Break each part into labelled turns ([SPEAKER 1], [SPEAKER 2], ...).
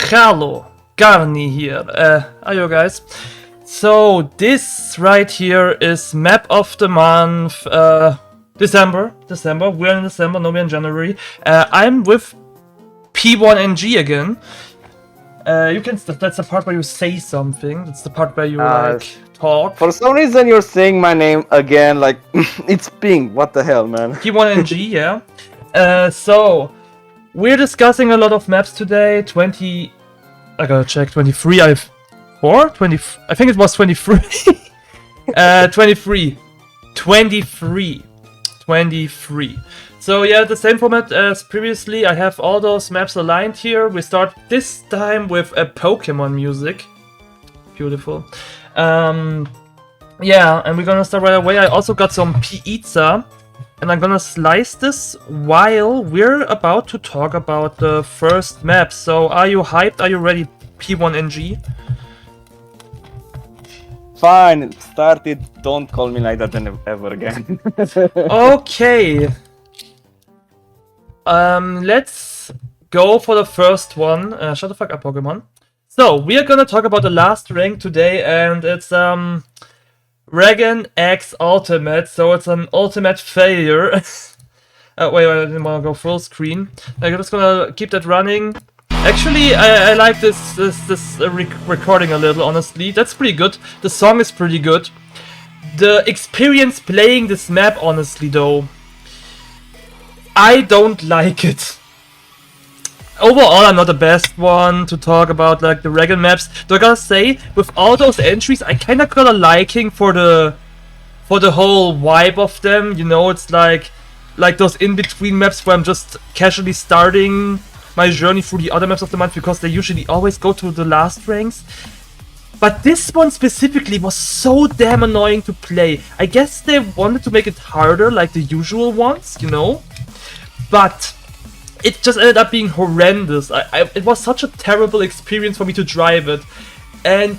[SPEAKER 1] Hello, Garni here. Are you guys? So this right here is map of the month, December. We're in December, no, we're in January. I'm with P1NG again. That's the part where you say something. That's the part where you talk.
[SPEAKER 2] For some reason, you're saying my name again, like it's Ping. What the hell, man?
[SPEAKER 1] P1NG, yeah. So we're discussing a lot of maps today. I gotta check. 23. I think it was 23. 23. 23. So yeah, the same format as previously. I have all those maps aligned here. We start this time with a Pokemon music. Beautiful. Yeah, and we're gonna start right away. I also got some pizza, and I'm gonna slice this while we're about to talk about the first map. So are you hyped? Are you ready, P1NG?
[SPEAKER 2] Fine, start it. Don't call me like that ever again.
[SPEAKER 1] Okay. Let's go for the first one. Shut the fuck up, Pokemon. So, we are gonna talk about the last rank today, and it's, Regan X Ultimate, so it's an ultimate failure. Wait, I didn't wanna go full screen. I'm just gonna keep that running. Actually, I like this recording a little, honestly. That's pretty good. The song is pretty good. The experience playing this map, honestly, though, I don't like it. Overall, I'm not the best one to talk about like the Regan maps. Though I gotta say, with all those entries, I kinda got a liking for the whole vibe of them. You know, it's like those in-between maps where I'm just casually starting my journey through the other maps of the month because they usually always go to the last ranks. But this one specifically was so damn annoying to play. I guess they wanted to make it harder like the usual ones, you know? But it just ended up being horrendous. It was such a terrible experience for me to drive it. And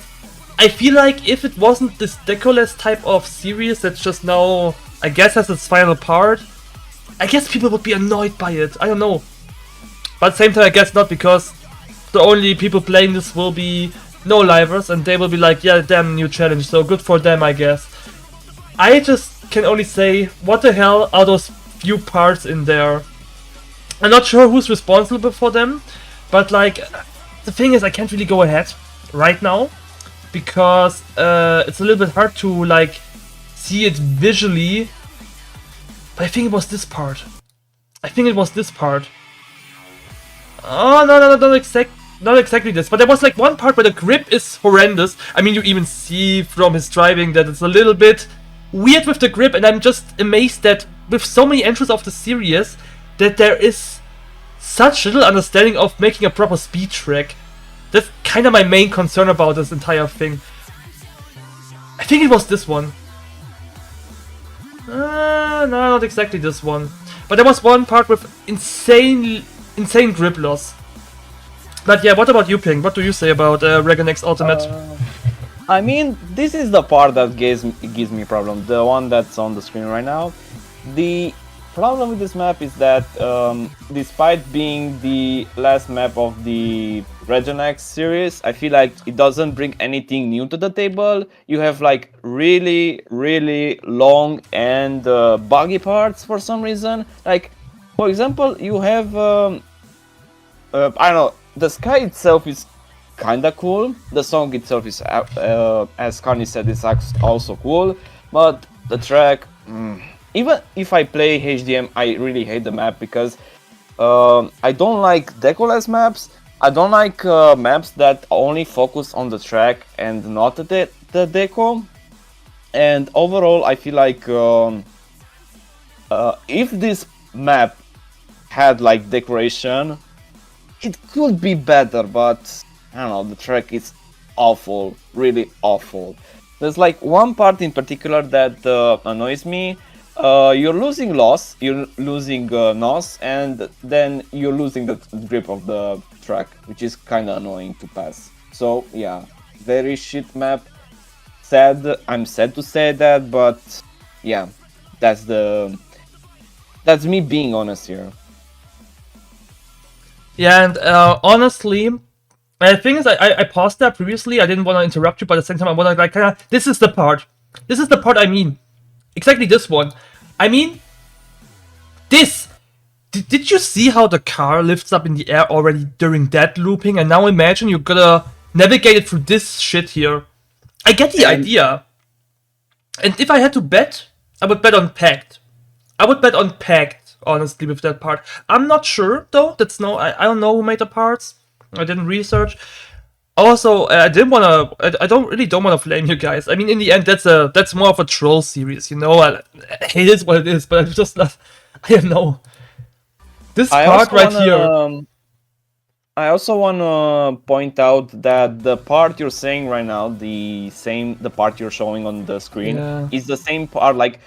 [SPEAKER 1] I feel like if it wasn't this Decoless type of series that's just now, I guess, has its final part, I guess people would be annoyed by it. I don't know. But at the same time, I guess not, because the only people playing this will be no-livers, and they will be like, yeah, damn, new challenge, so good for them, I guess. I just can only say, what the hell are those few parts in there? I'm not sure who's responsible for them, but like, the thing is, I can't really go ahead right now, because it's a little bit hard to like see it visually. But I think it was this part. Oh, no, not exactly this, but there was like one part where the grip is horrendous. I mean, you even see from his driving that it's a little bit weird with the grip, and I'm just amazed that with so many entries of the series, that there is such little understanding of making a proper speed track. That's kind of my main concern about this entire thing. I think it was this one. No, not exactly this one. But there was one part with insane grip loss. But yeah, what about you, Ping? What do you say about Regan X Ultimate?
[SPEAKER 2] I mean, this is the part that gives me problem. The one that's on the screen right now. The problem with this map is that despite being the last map of the Regan X series, I feel like it doesn't bring anything new to the table. You have like really long and buggy parts for some reason. Like, for example, you have I don't know, the sky itself is kinda cool. The song itself is, as Carney said, it's also cool. But the track, even if I play HDM, I really hate the map because I don't like decoless maps. I don't like maps that only focus on the track and not the deco. And overall, I feel like if this map had like decoration, it could be better, but I don't know, the track is awful, really awful. There's like one part in particular that annoys me. You're losing NOS, and then you're losing the grip of the track, which is kind of annoying to pass. So yeah, very shit map. I'm sad to say that, but yeah, that's me being honest here.
[SPEAKER 1] Yeah, and honestly, And the thing is, I paused that previously. I didn't want to interrupt you, but at the same time, I want to like kind of. This is the part. This is the part I mean. Exactly this one. I mean, this. Did you see how the car lifts up in the air already during that looping? And now imagine you're gonna navigate it through this shit here. I get the idea. And if I had to bet, I would bet on Pact. I would bet on Pact, honestly, with that part. I'm not sure, though. I don't know who made the parts. I didn't research. Also, I didn't wanna. I don't wanna flame you guys. I mean, in the end, that's more of a troll series, you know. It is what it is, but I'm just not. I don't know. This part right here.
[SPEAKER 2] I also want to point out that the part you're saying right now, the part you're showing on the screen,
[SPEAKER 1] Yeah.
[SPEAKER 2] is the same part. Like,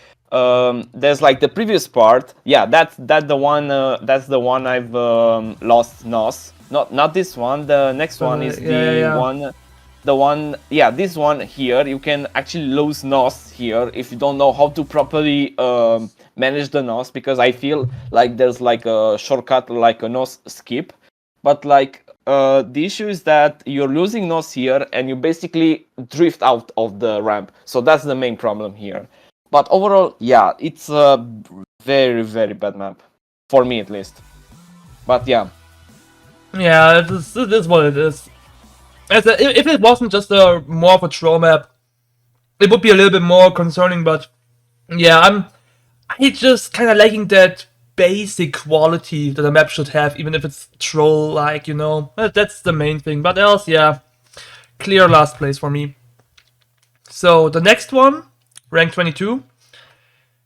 [SPEAKER 2] there's like the previous part. Yeah, that's the one. That's the one I've lost NOS. Not this one. The next one is one. The one, yeah, this one here. You can actually lose NOS here if you don't know how to properly manage the NOS, because I feel like there's like a shortcut, like a NOS skip. But like the issue is that you're losing NOS here and you basically drift out of the ramp. So that's the main problem here. But overall, yeah, it's a very, very bad map. For me at least. But yeah.
[SPEAKER 1] Yeah, it is what it is. If it wasn't just a more of a troll map, it would be a little bit more concerning, but yeah, I just kinda liking that basic quality that a map should have, even if it's troll-like, you know. That's the main thing. But else, yeah, clear last place for me. So the next one, rank 22,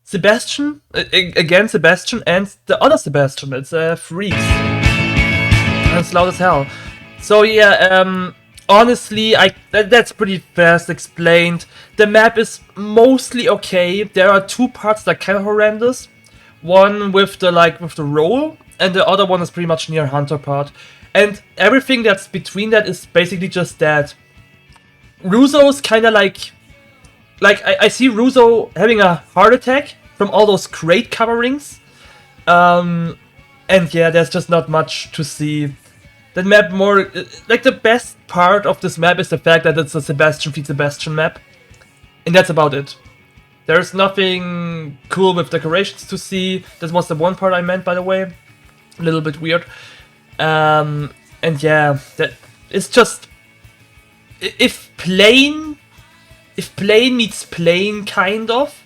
[SPEAKER 1] Sebastian, again Sebastian, and the other Sebastian, it's Freaks. And it's loud as hell. So yeah, honestly, that's pretty fast explained. The map is mostly okay. There are two parts that are kind of horrendous. One with the roll, and the other one is pretty much near Hunter part. And everything that's between that is basically just that. Ruzo's kind of like I see Ruzo having a heart attack from all those crate coverings. And yeah, there's just not much to see. That map more like the best part of this map is the fact that it's a Sebastian feed Sebastian map, and that's about it. There's nothing cool with decorations to see. That was the one part I meant, by the way. A little bit weird. And yeah, that it's just if plain meets plain, kind of.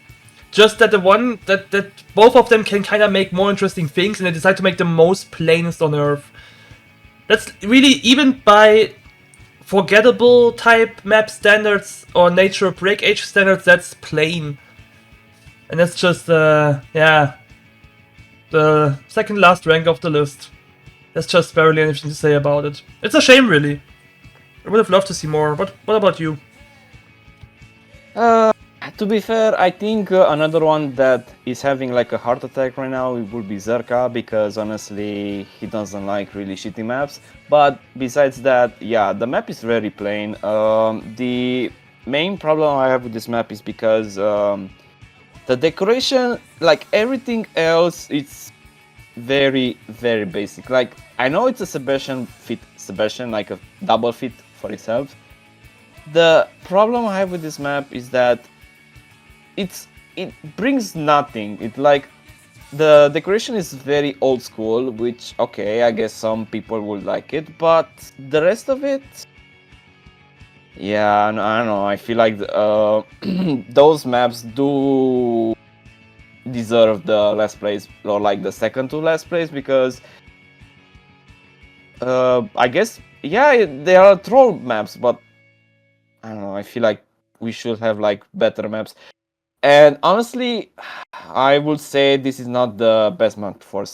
[SPEAKER 1] Just that that both of them can kind of make more interesting things, and they decide to make the most plainest on Earth. That's really, even by forgettable type map standards or nature break age standards, that's plain. And that's just, yeah, the second last rank of the list. There's just barely anything to say about it. It's a shame, really. I would have loved to see more, but what about you?
[SPEAKER 2] To be fair, I think another one that is having like a heart attack right now, it would be Zerka, because honestly he doesn't like really shitty maps. But besides that, yeah, the map is very plain. The main problem I have with this map is because the decoration, like everything else, it's very, very basic. Like, I know it's a Sebastian, like a double fit for itself. The problem I have with this map is that it brings nothing. It like, the decoration is very old school, which, okay, I guess some people would like it, but the rest of it, yeah, I don't know. I feel like those maps do deserve the last place, or like the second to last place, because I guess, yeah, they are troll maps, but I don't know. I feel like we should have like better maps. And honestly, I would say this is not the best map for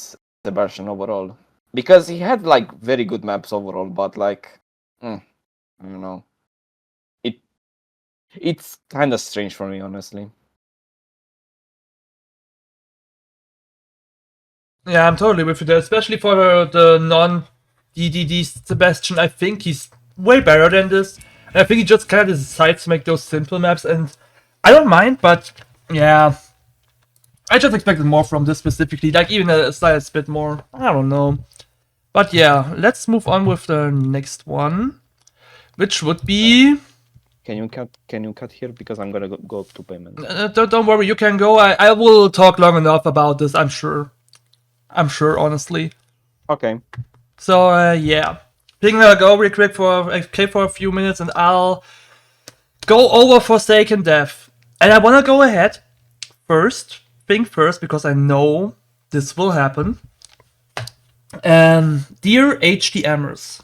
[SPEAKER 2] Sebastian overall, because he had like very good maps overall, but like, I don't know. It's kind of strange for me, honestly.
[SPEAKER 1] Yeah, I'm totally with you there, especially for the non-DDD Sebastian. I think he's way better than this. And I think he just kind of decides to make those simple maps, and I don't mind, but yeah. I just expected more from this specifically, like even a slight bit more. I don't know. But yeah, let's move on with the next one, which would be.
[SPEAKER 2] Can you cut here because I'm gonna go to payment.
[SPEAKER 1] Don't worry, you can go. I will talk long enough about this. I'm sure. Honestly.
[SPEAKER 2] Okay.
[SPEAKER 1] So yeah, I'm gonna go real quick for a few minutes, and I'll go over Forsaken Death. And I wanna go ahead first, because I know this will happen. Dear HDMers,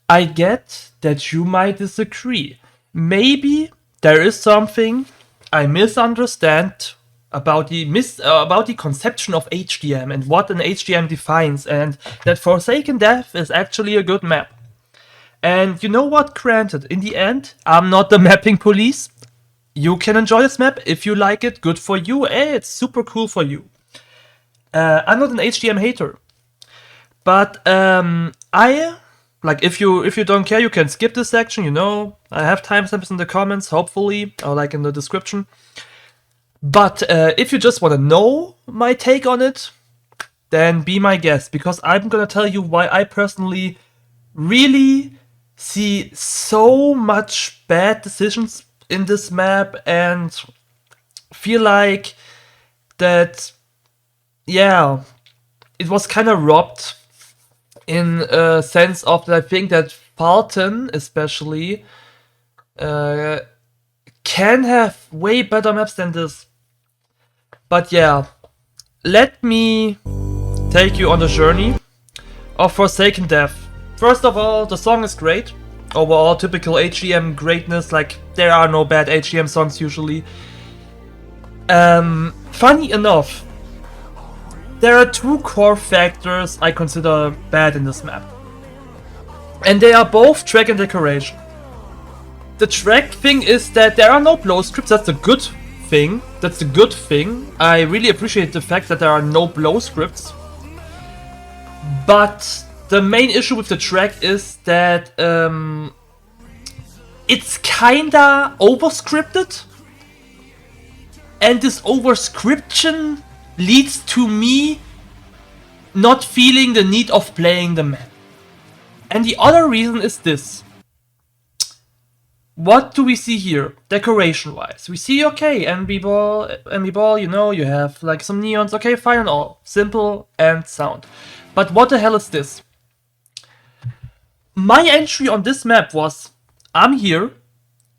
[SPEAKER 1] I get that you might disagree. Maybe there is something I misunderstand about the conception of HDM and what an HDM defines, and that Forsaken Death is actually a good map. And you know what? Granted, in the end, I'm not the mapping police. You can enjoy this map if you like it. Good for you. Hey, it's super cool for you. I'm not an HDM hater, but I like if you don't care, you can skip this section. You know, I have timestamps in the comments, hopefully, or like in the description. But if you just want to know my take on it, then be my guest, because I'm gonna tell you why I personally really see so much bad decisions in this map and feel like that, yeah, it was kind of robbed in a sense of that I think that Fulton especially can have way better maps than this. But yeah, let me take you on the journey of Forsaken Death. First of all, the song is great. Overall, typical HGM greatness, like there are no bad HGM songs usually. Funny enough, there are two core factors I consider bad in this map. And they are both track and decoration. The track thing is that there are no blow scripts, that's a good thing. That's the good thing. I really appreciate the fact that there are no blow scripts. But the main issue with the track is that it's kinda overscripted. And this overscription leads to me not feeling the need of playing the map. And the other reason is this. What do we see here, decoration-wise? We see, okay, NB ball, you know, you have like some neons, okay, fine and all. Simple and sound. But what the hell is this? My entry on this map was, I'm here,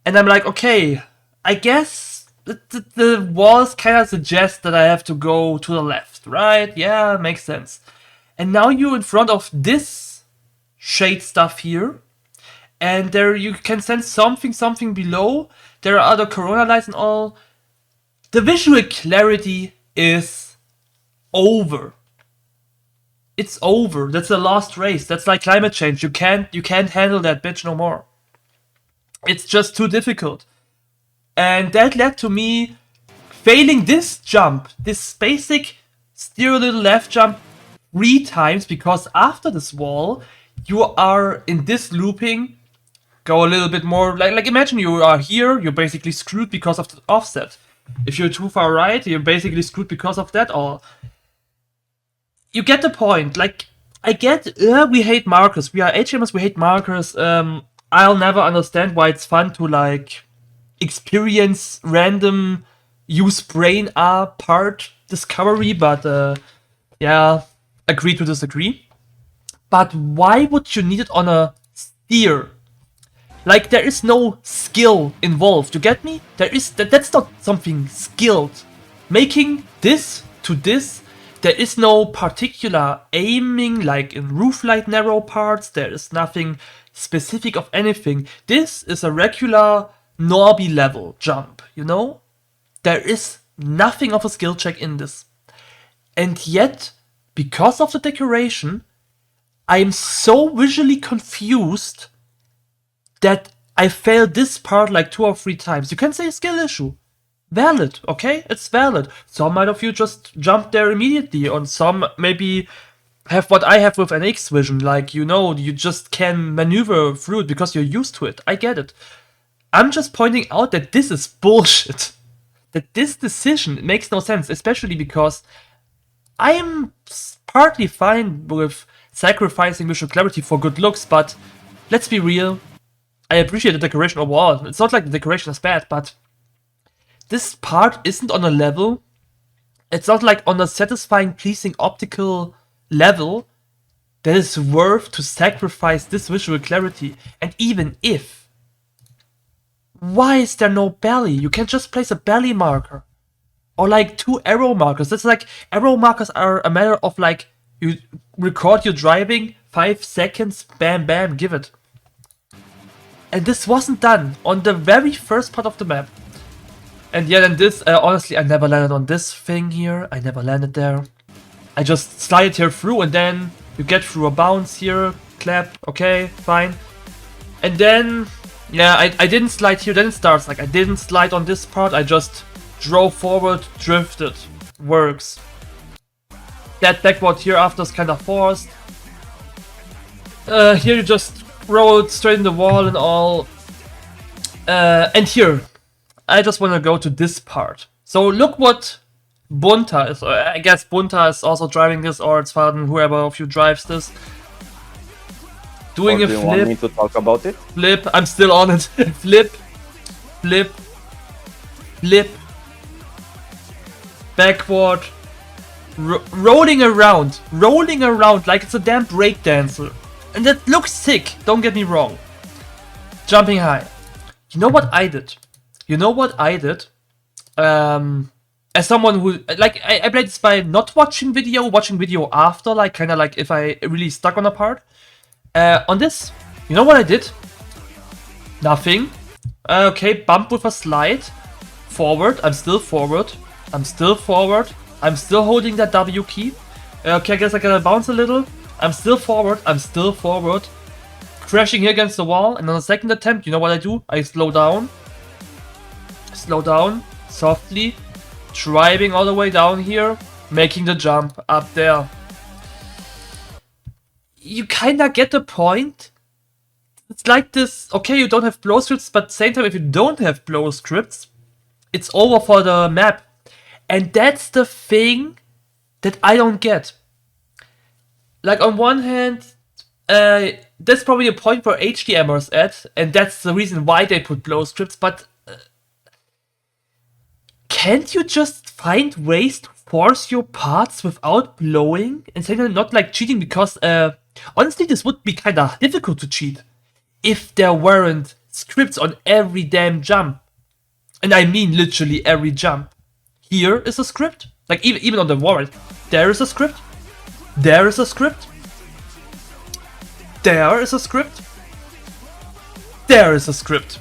[SPEAKER 1] and I'm like, okay, I guess the walls kind of suggest that I have to go to the left, right? Yeah, makes sense. And now you're in front of this shade stuff here, and there you can sense something below. There are other corona lights and all. The visual clarity is over. It's over. That's a lost race. That's like climate change. You can't handle that bitch no more. It's just too difficult. And that led to me failing this jump, this basic steer a little left jump 3 times, because after this wall, you are in this looping, go a little bit more, like imagine you are here, you're basically screwed because of the offset. If you're too far right, you're basically screwed because of that, or you get the point. Like, I get, we hate markers, we are HMS, we hate markers. I'll never understand why it's fun to like experience random use brain part discovery, but yeah, agree to disagree. But why would you need it on a steer? Like, there is no skill involved, you get me? That's not something skilled. Making this to this, there is no particular aiming like in roof light narrow parts, there is nothing specific of anything. This is a regular Norby level jump, you know? There is nothing of a skill check in this. And yet, because of the decoration, I am so visually confused that I failed this part like 2 or 3 times. You can say skill issue. Valid, okay? It's valid. Some might of you just jump there immediately, and some maybe have what I have with an X vision, like, you know, you just can maneuver through it because you're used to it. I get it. I'm just pointing out that this is bullshit. That this decision makes no sense, especially because I am partly fine with sacrificing visual clarity for good looks, but let's be real. I appreciate the decoration overall. It's not like the decoration is bad, but this part isn't on a level. It's not like on a satisfying, pleasing optical level that is worth to sacrifice this visual clarity. And even if, why is there no belly? You can just place a belly marker. Or like 2 arrow markers. That's like, arrow markers are a matter of like, you record your driving, 5 seconds, bam bam, give it. And this wasn't done on the very first part of the map. And yeah, then this, honestly, I never landed on this thing here. I never landed there. I just slide here through and then you get through a bounce here, clap, okay, fine. And then, yeah, I didn't slide here, then it starts like I didn't slide on this part, I just drove forward, drifted, works. That backward here after is kinda forced. Here you just rode straight in the wall and all. And here, I just wanna go to this part. So look what Bunta is. I guess Bunta is also driving this, or it's Faden, whoever of you drives this. Doing
[SPEAKER 2] or
[SPEAKER 1] a
[SPEAKER 2] do you
[SPEAKER 1] flip.
[SPEAKER 2] want me to talk about it?
[SPEAKER 1] Flip, I'm still on it. Flip, flip, flip, backward, rolling around like it's a damn breakdancer. And that looks sick, don't get me wrong. Jumping high. You know what I did? As someone who, like, I played this by not watching video after, like, kind of like if I really stuck on a part. On this, you know what I did? Nothing. Okay, bump with a slide. Forward, I'm still forward. I'm still holding that W key. Okay, I guess I gotta bounce a little. I'm still forward. Crashing here against the wall, and on the second attempt, you know what I do? I slow down, softly, driving all the way down here, making the jump up there. You kinda get the point. It's like this, okay, you don't have blow scripts, but at the same time, if you don't have blow scripts, it's over for the map. And that's the thing that I don't get. Like, on one hand, that's probably a point where HDMers at, and that's the reason why they put blow scripts, but can't you just find ways to force your parts without blowing? And say they're not like cheating, because honestly, this would be kinda difficult to cheat if there weren't scripts on every damn jump. And I mean literally every jump. Here is a script. Like, even on the wall, there is a script. There is a script. There is a script. There is a script.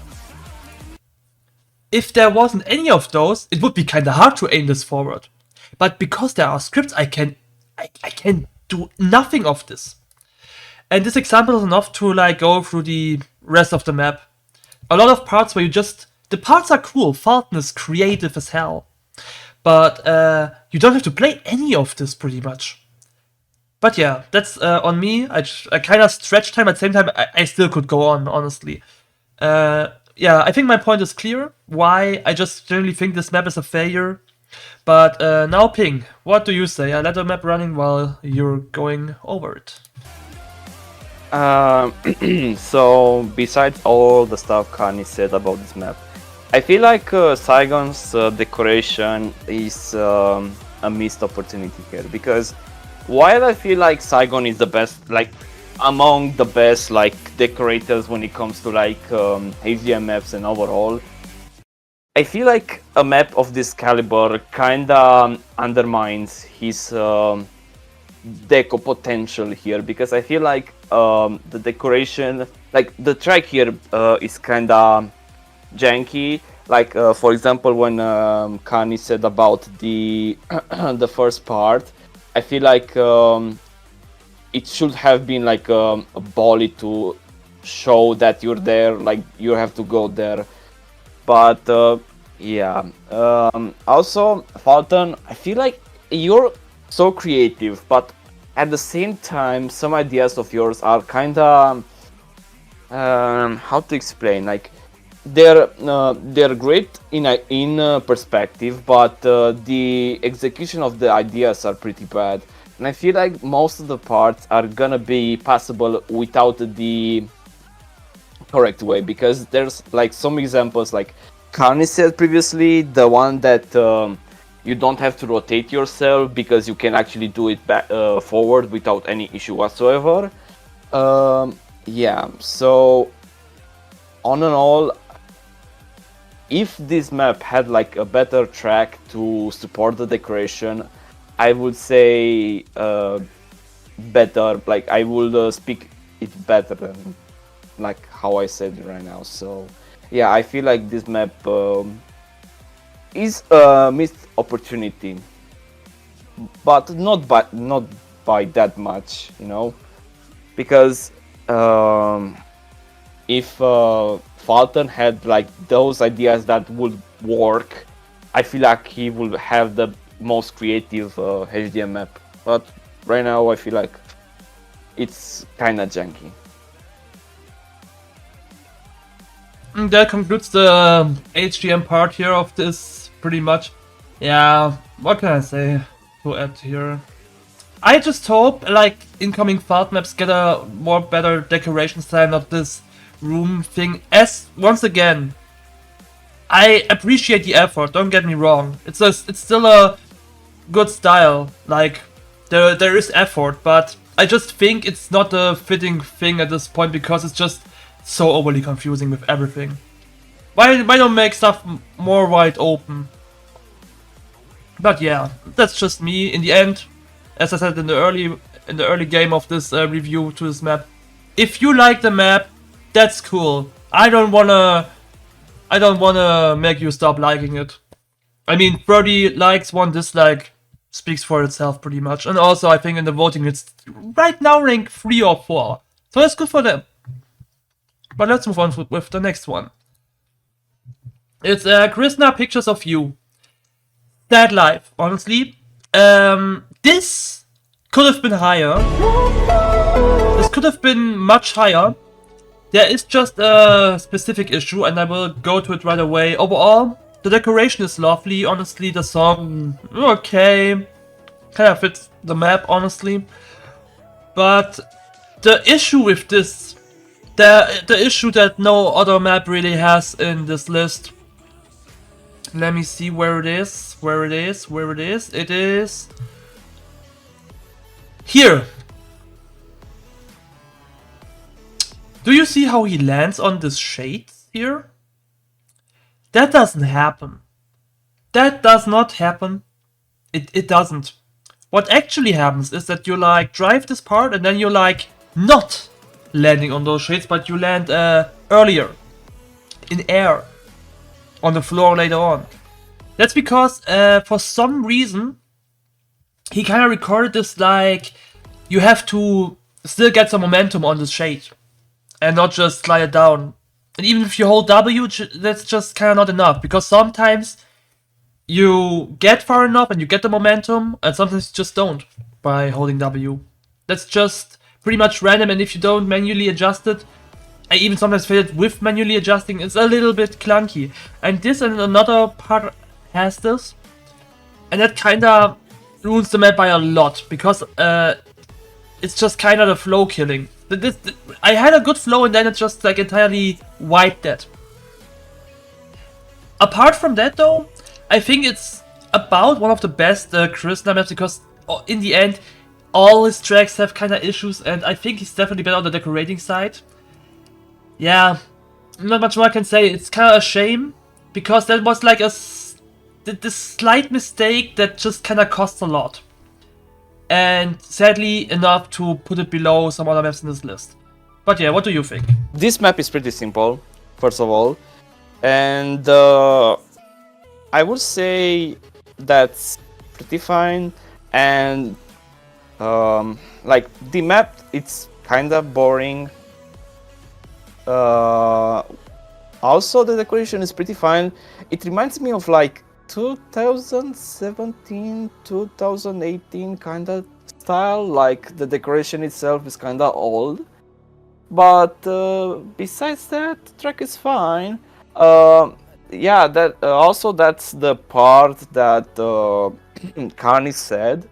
[SPEAKER 1] If there wasn't any of those, it would be kinda hard to aim this forward. But because there are scripts, I can do nothing of this. And this example is enough to like go through the rest of the map. A lot of parts where you just, the parts are cool, Fulton is creative as hell. But you don't have to play any of this pretty much. But yeah, that's on me. I kind of stretched time. At the same time, I still could go on, honestly. Yeah, I think my point is clear. Why I just generally think this map is a failure. But now, Ping, what do you say? I let the map running while you're going over it.
[SPEAKER 2] So, besides all the stuff Kani said about this map, I feel like Saigon's decoration is a missed opportunity here, because while I feel like Saigon is the best, like among the best like decorators when it comes to like HDM maps and overall, I feel like a map of this caliber kinda undermines his deco potential here, because I feel like the decoration, like the track here is kinda janky. Like for example, when Kani said about the the first part, I feel like it should have been like a volley to show that you're there, like you have to go there. But yeah, also Fulton, I feel like you're so creative, but at the same time, some ideas of yours are kinda how to explain, like they're great in perspective, but the execution of the ideas are pretty bad. and I feel like most of the parts are gonna be passable without the correct way, because there's like some examples, like Carney said previously, the one that you don't have to rotate yourself because you can actually do it back forward without any issue whatsoever. Yeah, so on and all, if this map had like a better track to support the decoration, I would say better. Like I would speak it better than like how I said it right now. So yeah, I feel like this map is a missed opportunity, but not by that much, you know, because if Fulton had like those ideas that would work, I feel like he would have the most creative HDM map. But right now, I feel like it's kind of janky.
[SPEAKER 1] That concludes the HGM part here of this, pretty much. Yeah, what can I say to add here? I just hope, like, incoming Falt maps get a more better decoration style, not this room thing. As, once again, I appreciate the effort, don't get me wrong. It's still a good style, like, there is effort, but I just think it's not a fitting thing at this point because it's just so overly confusing with everything. Why don't make stuff more wide open? But yeah, that's just me. In the end, as I said in the early game of this review to this map, if you like the map, that's cool. I don't wanna make you stop liking it. I mean, 30 likes, 1 dislike speaks for itself pretty much. And also, I think in the voting, it's right now ranked 3 or 4. So that's good for them. But let's move on with the next one. It's Krishna Pictures of You. Sad life, honestly. This could have been higher. This could have been much higher. There is just a specific issue, and I will go to it right away. Overall, the decoration is lovely. Honestly, the song, okay. Kind of fits the map, honestly. But the issue with this, the issue that no other map really has in this list. Let me see where it is. It is here. Do you see how he lands on this shade here? That doesn't happen. That does not happen. It doesn't. What actually happens is that you like drive this part and then you like not landing on those shades, but you land earlier in air on the floor later on. That's because for some reason he kind of recorded this like you have to still get some momentum on this shade and not just slide it down. And even if you hold W, that's just kind of not enough, because sometimes you get far enough and you get the momentum, and sometimes you just don't by holding W. That's just pretty much random, and if you don't manually adjust it, I even sometimes fail it with manually adjusting, it's a little bit clunky. And this and another part has this, and that kinda ruins the map by a lot, because it's just kinda the flow killing. I had a good flow and then it just like entirely wiped that. Apart from that though, I think it's about one of the best Krishna maps, because in the end all his tracks have kinda issues, and I think he's definitely better on the decorating side. Yeah, not much more I can say. It's kinda a shame, because that was like this slight mistake that just kinda cost a lot. And sadly enough to put it below some other maps in this list. But yeah, what do you think?
[SPEAKER 2] This map is pretty simple, first of all, and I would say that's pretty fine. And like the map, it's kind of boring. Also, the decoration is pretty fine. It reminds me of like 2017, 2018 kind of style. Like the decoration itself is kind of old, but besides that, the track is fine. Yeah, that also that's the part that Carney said,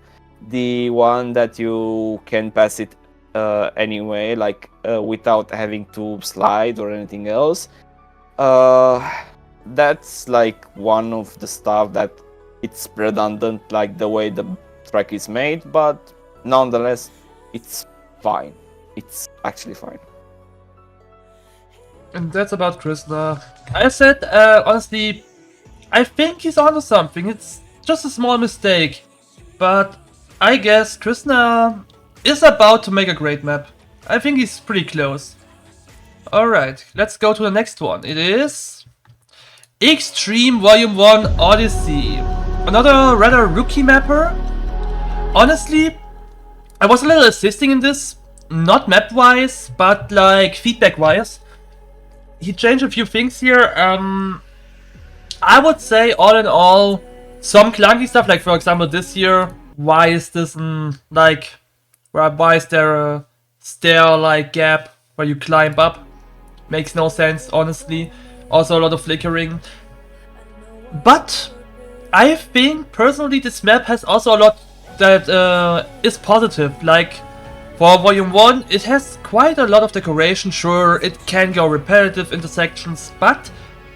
[SPEAKER 2] the one that you can pass it anyway, like without having to slide or anything else. That's like one of the stuff that it's redundant, like the way the track is made, but nonetheless, it's fine. It's actually fine.
[SPEAKER 1] And that's about Krishna. I said, honestly, I think he's onto something. It's just a small mistake. But I guess Krishna is about to make a great map. I think he's pretty close. Alright, let's go to the next one. It is Extreme Volume 1 Odyssey. Another rather rookie mapper. Honestly, I was a little assisting in this. Not map-wise, but like feedback-wise. He changed a few things here. I would say all in all, some clunky stuff, like for example this here. Why is this like, why is there a stair-like gap where you climb up? Makes no sense, honestly. Also a lot of flickering. But I think personally this map has also a lot that is positive. Like for Volume 1, it has quite a lot of decoration. Sure, it can go repetitive intersections, but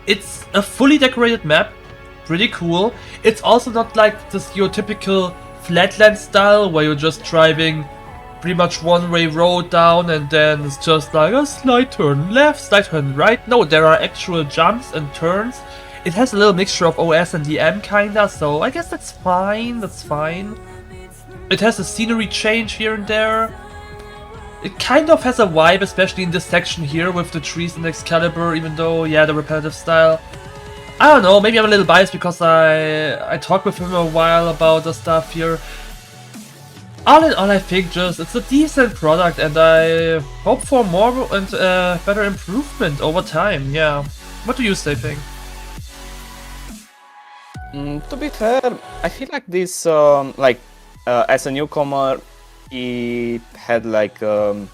[SPEAKER 1] it's a fully decorated map. Pretty cool. It's also not like this your typical flatland style where you're just driving pretty much one-way road down and then it's just like a slight turn left, slight turn right. No, there are actual jumps and turns. It has a little mixture of OS and DM kinda, so I guess that's fine, that's fine. It has a scenery change here and there. It kind of has a vibe, especially in this section here with the trees and Excalibur, even though, yeah, the repetitive style. I don't know, maybe I'm a little biased because I talked with him a while about the stuff here. All in all, I think just it's a decent product and I hope for more and better improvement over time, yeah. What do you say, Ping?
[SPEAKER 2] To be fair, I feel like this, as a newcomer, he had like a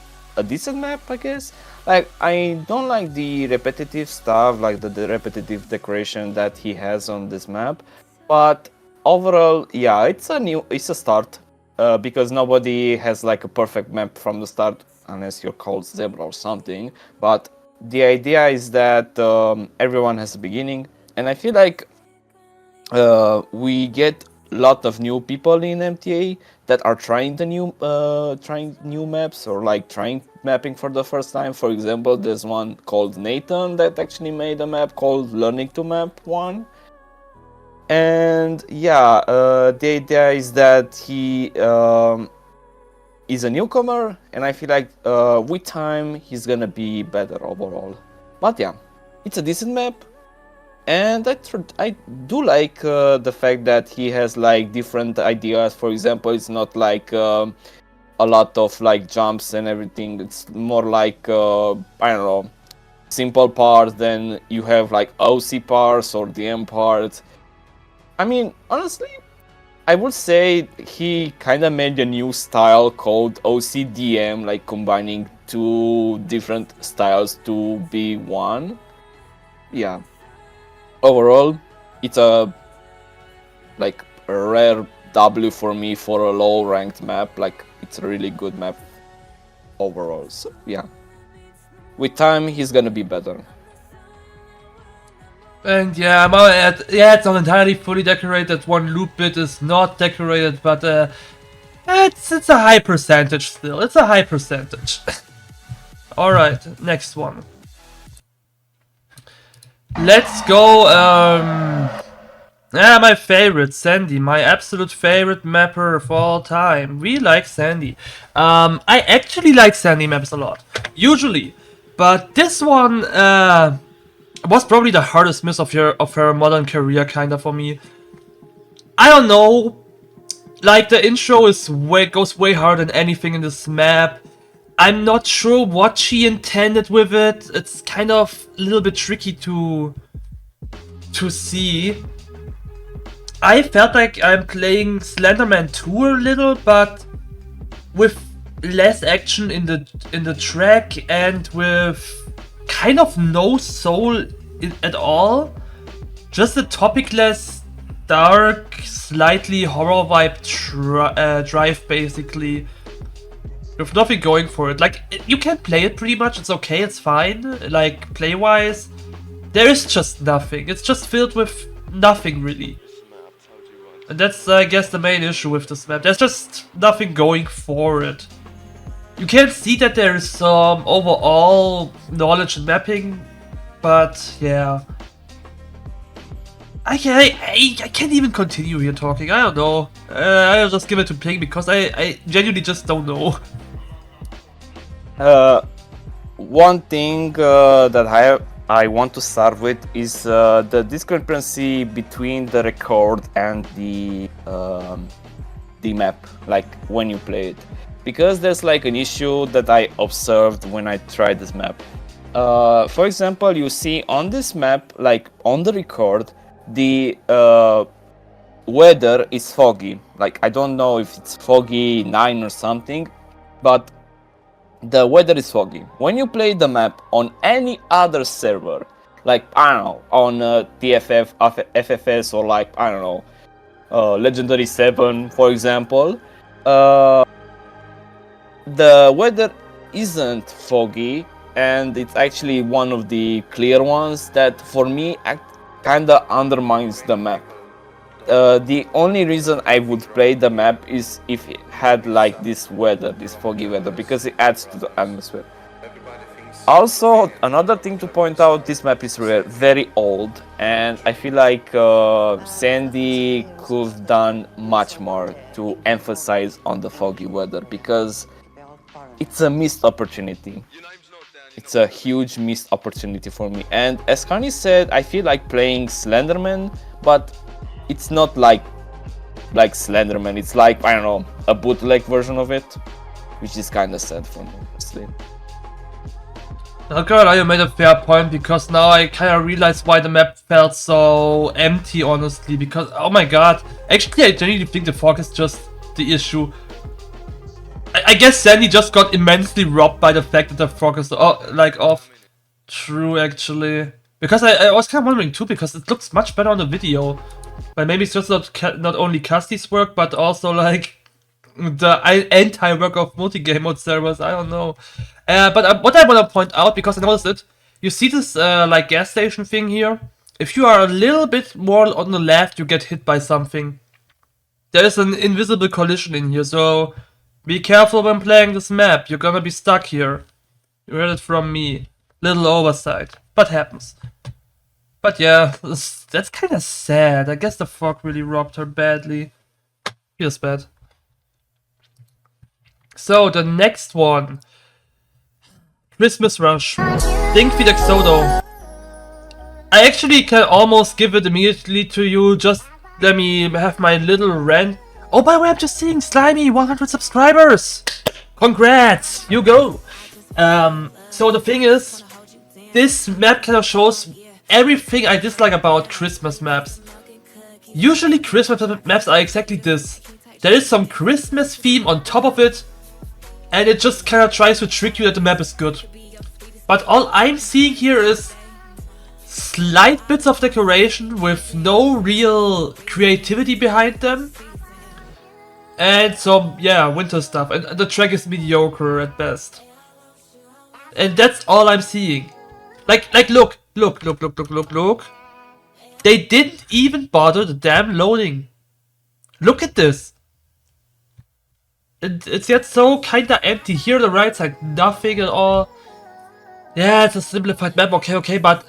[SPEAKER 2] decent map, I guess. Like, I don't like the repetitive stuff, like the repetitive decoration that he has on this map, but overall, yeah, it's a start, because nobody has like a perfect map from the start, unless you're called Zebra or something. But the idea is that everyone has a beginning, and I feel like we get a lot of new people in MTA that are trying new maps or like trying mapping for the first time. For example, there's one called Nathan that actually made a map called Learning to Map 1. And yeah, the idea is that he is a newcomer, and I feel like with time he's gonna be better overall. But yeah, it's a decent map. And I do like the fact that he has like different ideas. For example, it's not like a lot of like jumps and everything. It's more like I don't know, simple parts. Then you have like OC parts or DM parts. I mean, honestly, I would say he kind of made a new style called OCDM, like combining two different styles to be one. Yeah. Overall, it's a rare W for me for a low ranked map. Like, it's a really good map overall. So yeah, with time he's gonna be better.
[SPEAKER 1] And yeah, it's not entirely fully decorated. One loop bit is not decorated, but it's a high percentage still. It's a high percentage. Alright, next one. Let's go, my favorite, Sandy, my absolute favorite mapper of all time. We like Sandy. I actually like Sandy maps a lot, usually. But this one, was probably the hardest miss of her modern career, kinda, for me. I don't know, like, the intro goes way harder than anything in this map. I'm not sure what she intended with it. It's kind of a little bit tricky to see. I felt like I'm playing Slenderman 2 a little, but with less action in the track and with kind of no soul at all. Just a topicless dark, slightly horror vibe drive, basically. With nothing going for it. Like, you can play it pretty much, it's okay, it's fine. Like, play-wise, there is just nothing. It's just filled with nothing, really. And that's, I guess, the main issue with this map. There's just nothing going for it. You can see that there's some overall knowledge in mapping, but yeah. I can't even continue here talking, I don't know. I'll just give it to Ping because I genuinely just don't know.
[SPEAKER 2] One thing that I want to start with is the discrepancy between the record and the map, like when you play it, because there's like an issue that I observed when I tried this map. For example, you see on this map, like on the record, the weather is foggy. Like, I don't know if it's foggy 9 or something, but the weather is foggy. When you play the map on any other server, like, I don't know, on TFF, FFS, or like, I don't know, Legendary 7, for example, the weather isn't foggy, and it's actually one of the clear ones that, for me, kinda undermines the map. The only reason I would play the map is if it had like this weather, this foggy weather, because it adds to the atmosphere. Also, another thing to point out, this map is very old, and I feel like Sandy could have done much more to emphasize on the foggy weather, because it's a missed opportunity. It's a huge missed opportunity for me. And as Kanye said, I feel like playing Slenderman, but it's not like Slenderman. It's like, I don't know, a bootleg version of it, which is kind of sad for me, honestly.
[SPEAKER 1] Okay, now you made a fair point, because now I kind of realize why the map felt so empty, honestly, because, oh my god, actually I genuinely think the fog is just the issue. I guess Sandy just got immensely robbed by the fact that the fog is off. True, actually. Because I was kind of wondering too, because it looks much better on the video. But maybe it's just not only Cassie's work, but also like the anti-work of multi-game mode servers, I don't know. But what I want to point out, because I noticed it, you see this like gas station thing here? If you are a little bit more on the left, you get hit by something. There is an invisible collision in here, so be careful when playing this map, you're gonna be stuck here. You heard it from me. Little oversight, but happens. But yeah, that's kinda sad. I guess the fog really robbed her badly. Feels bad. So, the next one. Christmas Rush. Linkfeed Exodo. I actually can almost give it immediately to you, just let me have my little rant. Oh, by the way, I'm just seeing Slimy, 100 subscribers! Congrats! You go! So the thing is, this map kind of shows everything I dislike about Christmas maps. Usually Christmas maps are exactly this. There is some Christmas theme on top of it, and it just kind of tries to trick you that the map is good. But all I'm seeing here is slight bits of decoration with no real creativity behind them. And some, yeah, winter stuff. And the track is mediocre at best. And that's all I'm seeing. Like, look. They didn't even bother the damn loading. Look at this. It's yet so kinda empty. Here on the right side, nothing at all. Yeah, it's a simplified map, okay, but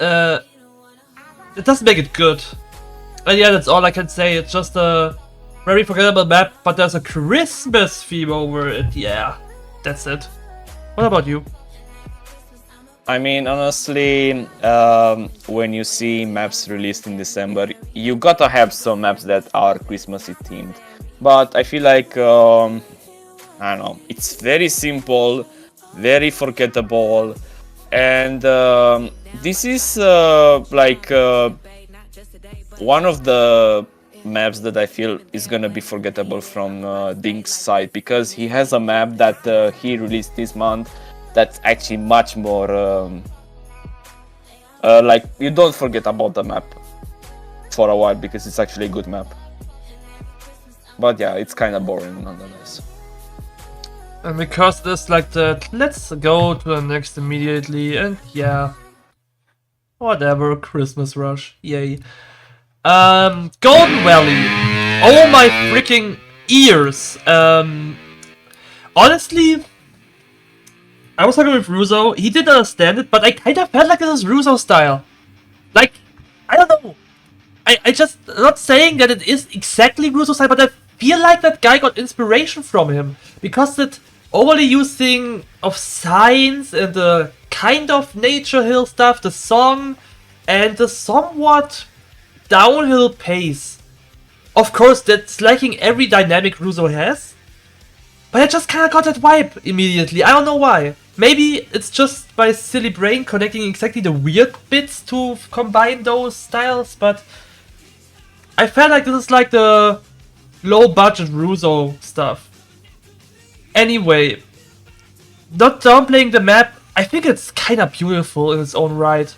[SPEAKER 1] it doesn't make it good. And yeah, that's all I can say. It's just a very forgettable map, but there's a Christmas theme over it. Yeah, that's it. What about you?
[SPEAKER 2] I mean, honestly, when you see maps released in December, you gotta have some maps that are Christmassy themed. But I feel like, I don't know, it's very simple, very forgettable, and this is like one of the maps that I feel is gonna be forgettable from Dink's side, because he has a map that he released this month that's actually much more like, you don't forget about the map. for a while because it's actually a good map. But yeah, it's kind of boring nonetheless.
[SPEAKER 1] And because this like that, let's go to the next immediately. And yeah, whatever. Christmas Rush, yay. Golden Valley. Oh my freaking ears. Honestly, I was talking with Russo. He didn't understand it, but I kind of felt like it was Russo style. Like, I don't know. I just, not saying that it is exactly Russo style, but I feel like that guy got inspiration from him. Because that overly using of signs and the kind of nature hill stuff, the song, and the somewhat downhill pace. Of course, that's lacking every dynamic Russo has. But I just kinda got that vibe immediately. I don't know why. Maybe it's just my silly brain connecting exactly the weird bits to combine those styles, but I felt like this is like the low budget Russo stuff. Anyway, not downplaying the map, I think it's kinda beautiful in its own right.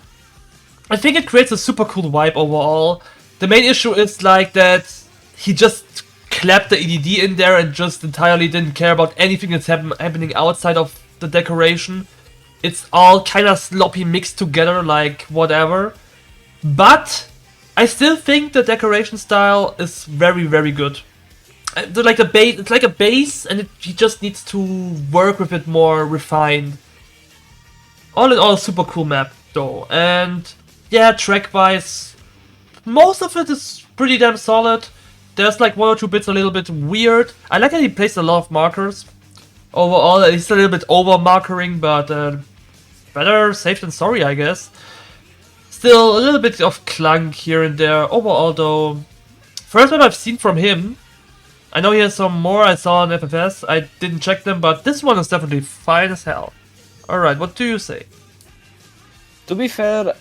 [SPEAKER 1] I think it creates a super cool vibe overall. The main issue is like that he just clapped the EDD in there and just entirely didn't care about anything that's happening outside of the decoration. It's all kind of sloppy mixed together, like whatever. But I still think the decoration style is very, very good. Like the base, it's like a base, and he just needs to work with it more refined. All in all, super cool map though, and yeah, track-wise, most of it is pretty damn solid. There's like one or two bits a little bit weird. I like that he placed a lot of markers. Overall, he's a little bit over markering, but better safe than sorry, I guess. Still, a little bit of clunk here and there. Overall, though, first one I've seen from him. I know he has some more I saw on FFS. I didn't check them, but this one is definitely fine as hell. Alright, what do you say?
[SPEAKER 2] To be fair,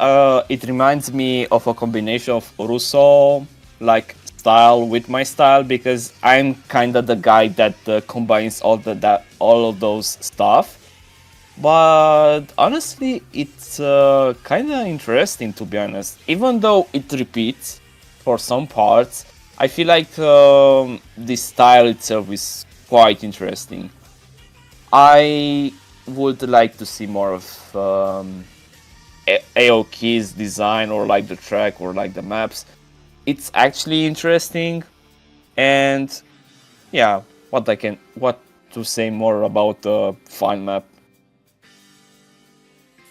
[SPEAKER 2] it reminds me of a combination of Russo, like, style with my style, because I'm kind of the guy that combines all of those stuff. But honestly, it's kind of interesting, to be honest. Even though it repeats for some parts, I feel like the style itself is quite interesting. I would like to see more of Aoki's design, or like the track, or like the maps. It's actually interesting, and yeah, what to say more about the fine map.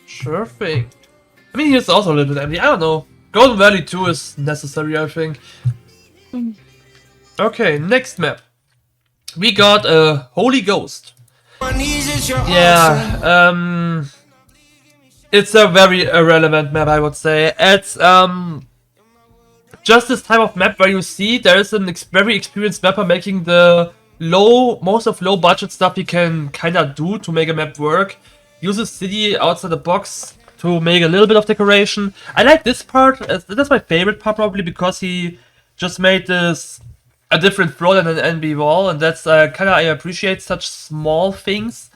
[SPEAKER 1] Sure thing. I mean, here's also a little bit empty. I don't know. Golden Valley 2 is necessary, I think. Okay, next map. We got a Holy Ghost. Yeah, it's a very irrelevant map, I would say. It's just this type of map where you see there is an very experienced mapper making the most of low budget stuff he can kinda do to make a map work. Uses city outside the box to make a little bit of decoration. I like this part. That's my favorite part, probably because he just made this a different floor than an NB wall, and that's kinda, I appreciate such small things.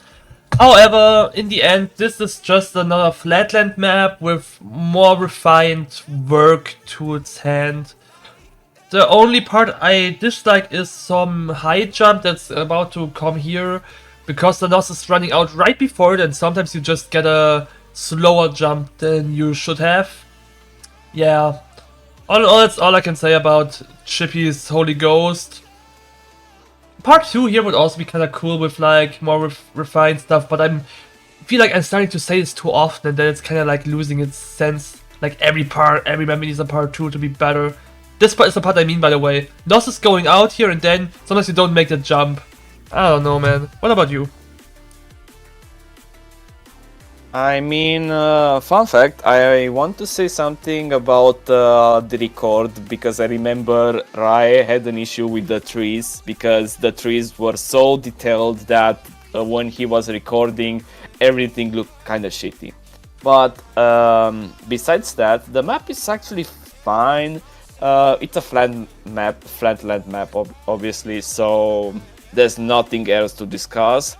[SPEAKER 1] However, in the end, this is just another flatland map with more refined work to its hand. The only part I dislike is some high jump that's about to come here, because the NOS is running out right before it, and sometimes you just get a slower jump than you should have. Yeah, all that's all I can say about Chippy's Holy Ghost. Part 2 here would also be kind of cool with like more refined stuff, but I feel like I'm starting to say this too often, and then it's kind of like losing its sense. Like every map needs a part 2 to be better. This part is the part I mean, by the way. NOS is going out here, and then sometimes you don't make the jump. I don't know, man. What about you?
[SPEAKER 2] I mean, fun fact, I want to say something about the record, because I remember Rai had an issue with the trees, because the trees were so detailed that when he was recording, everything looked kind of shitty. But besides that, the map is actually fine. It's a flatland map, obviously, so there's nothing else to discuss.